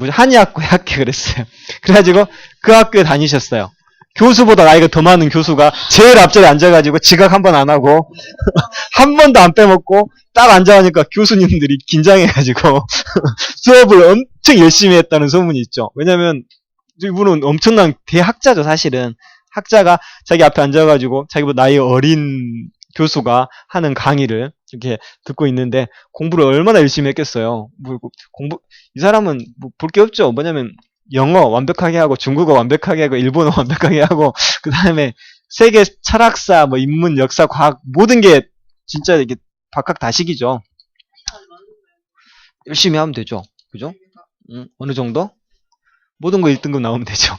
한의학과에 합격을 했어요. 그래가지고 그 학교에 다니셨어요. 교수보다 나이가 더 많은 교수가 제일 앞자리에 앉아가지고 지각 한 번 안 하고 한 번도 안 빼먹고 딱 앉아가니까 교수님들이 긴장해가지고 수업을 엄청 열심히 했다는 소문이 있죠. 왜냐면 이분은 엄청난 대학자죠. 사실은 학자가 자기 앞에 앉아가지고 자기보다 나이 어린 교수가 하는 강의를 이렇게 듣고 있는데 공부를 얼마나 열심히 했겠어요. 이 사람은 볼 게 없죠. 뭐냐면 영어 완벽하게 하고 중국어 완벽하게 하고 일본어 완벽하게 하고 그 다음에 세계 철학사, 인문, 역사, 과학 모든 게 진짜 이게 박학다식이죠. 열심히 하면 되죠. 그죠? 어느 정도? 모든 거 1등급 나오면 되죠.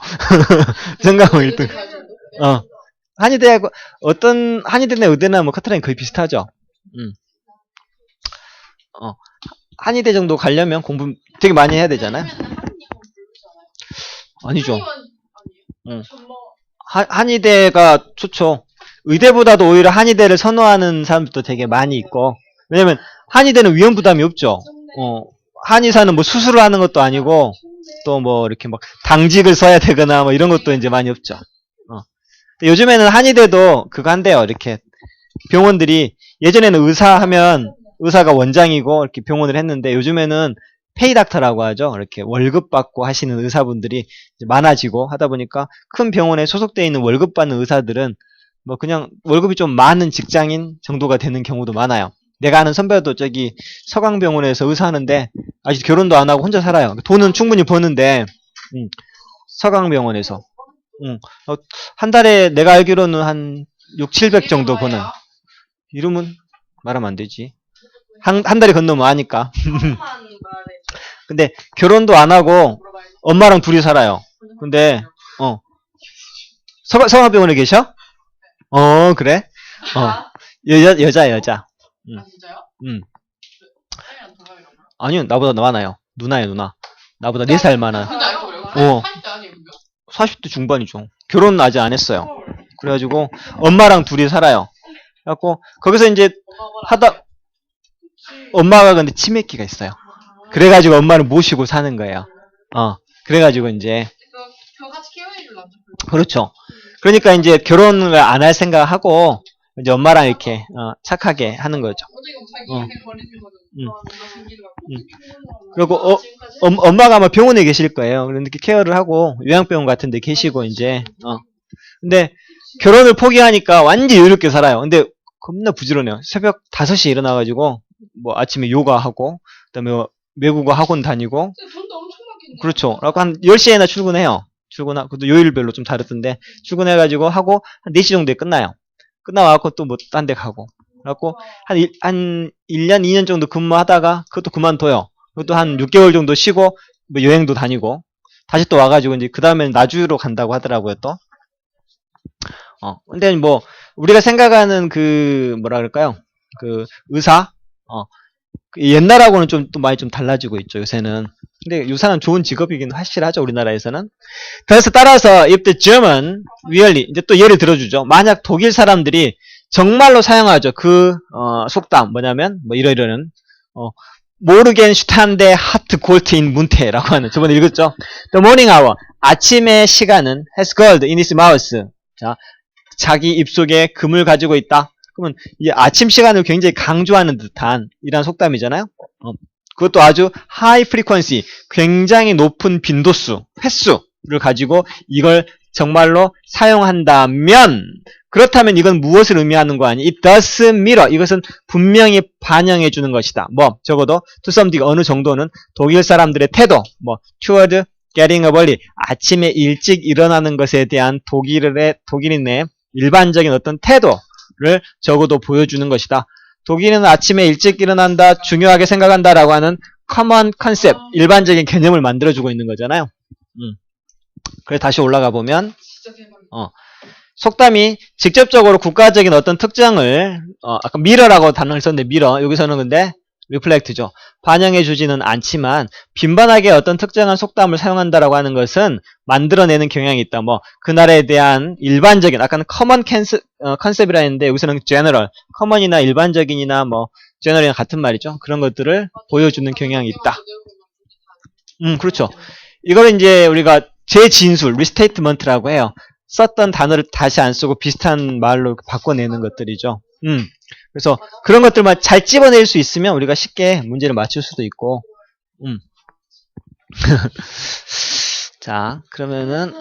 생각하면 1등. 한의대하고 한의대나 의대나 카트라인 거의 비슷하죠. 한의대 정도 가려면 공부 되게 많이 해야 되잖아요. 아니죠. 한의대가 좋죠. 의대보다도 오히려 한의대를 선호하는 사람들도 되게 많이 있고, 왜냐면 한의대는 위험 부담이 없죠. 한의사는 수술을 하는 것도 아니고 또 이렇게 당직을 써야 되거나 이런 것도 이제 많이 없죠. 요즘에는 한의대도 그거 한대요. 이렇게 병원들이 예전에는 의사가 원장이고 이렇게 병원을 했는데 요즘에는 페이닥터라고 하죠. 이렇게 월급 받고 하시는 의사분들이 이제 많아지고 하다 보니까 큰 병원에 소속되어 있는 월급 받는 의사들은 그냥 월급이 좀 많은 직장인 정도가 되는 경우도 많아요. 내가 아는 선배도 저기 서강병원에서 의사하는데 아직 결혼도 안 하고 혼자 살아요. 돈은 충분히 버는데 서강병원에서 한 달에 내가 알기로는 한 600-700 정도 버는. 이름은 말하면 안 되지. 한 달이 건너면 아니까. 근데 결혼도 안 하고 엄마랑 둘이 살아요. 근데 서강병원에 계셔? 그래? 여자. 진짜요? 아니요, 나보다 많아요. 누나예요, 누나. 나보다 4살 많아. 근데 알고 그래요? 40대 아니에요? 40대 중반이죠. 결혼은 아직 안 했어요. 그래가지고 엄마랑 둘이 살아요. 그래갖고 거기서 이제 엄마가 근데 치매기가 있어요. 그래가지고 엄마를 모시고 사는 거예요. 그래가지고 이제 저 같이 케어해줄라. 그렇죠. 그러니까 이제 결혼을 안 할 생각하고 이제 엄마랑 이렇게 착하게 하는 거죠. 그리고 엄마가 아마 병원에 계실 거예요. 그런데 케어를 하고 요양병원 같은 데 계시고 이제 근데 결혼을 포기하니까 완전 여유롭게 살아요. 근데 겁나 부지런해요. 새벽 5시에 일어나가지고 아침에 요가하고 그다음에 외국어 학원 다니고. 돈도 엄청 많겠네요. 그렇죠. 그래갖고 한 10시에나 출근해요. 그것도 요일별로 좀 다르던데 출근해가지고 하고 한 4시 정도에 끝나요. 끝나와갖고 또 딴 데 가고. 그래갖고 한 1년, 2년 정도 근무하다가 그것도 그만둬요. 그것도 한 6개월 정도 쉬고 여행도 다니고 다시 또 와가지고 이제 그 다음에는 나주로 간다고 하더라고요 또. 근데 우리가 생각하는 뭐라 그럴까요? 의사? 옛날하고는 또 많이 좀 달라지고 있죠, 요새는. 근데 의사는 좋은 직업이긴 확실하죠, 우리나라에서는. 그래서 따라서, if the German, really, 이제 또 예를 들어주죠. 만약 독일 사람들이 정말로 사용하죠. 속담, 뭐냐면, 이러이러는, 모르겐 슈탄데 하트 골트인 문테라고 하는, 저번에 읽었죠? The morning hour, 아침의 시간은 has gold in his mouth. 자, 자기 입속에 금을 가지고 있다. 그러면 이 아침 시간을 굉장히 강조하는 듯한 이런 속담이잖아요. 그것도 아주 high frequency, 굉장히 높은 빈도수, 횟수를 가지고 이걸 정말로 사용한다면 그렇다면 이건 무엇을 의미하는 거 아니? It does mirror. 이것은 분명히 반영해 주는 것이다. 적어도 to some degree 어느 정도는 독일 사람들의 태도, toward getting up early. 아침에 일찍 일어나는 것에 대한 독일인의 일반적인 어떤 태도를 적어도 보여주는 것이다. 독일인은 아침에 일찍 일어난다, 중요하게 생각한다라고 하는 common concept, 일반적인 개념을 만들어주고 있는 거잖아요. 그래서 다시 올라가 보면 진짜 대박. 속담이 직접적으로 국가적인 어떤 특징을 아까 mirror라고 단어를 썼는데 mirror, 여기서는 근데 reflect죠. 반영해주지는 않지만 빈번하게 어떤 특정한 속담을 사용한다라고 하는 것은 만들어내는 경향이 있다. 뭐 그날에 대한 일반적인, 아까는 common concept이라 했는데 여기서는 general, common이나 일반적인이나 뭐 general이나 같은 말이죠. 그런 것들을 보여주는 경향이 있다. 그렇죠. 이걸 이제 우리가 재진술, restatement라고 해요. 썼던 단어를 다시 안 쓰고 비슷한 말로 바꿔내는 것들이죠. 그래서 그런 것들만 잘 집어낼 수 있으면 우리가 쉽게 문제를 맞출 수도 있고. 자, 그러면은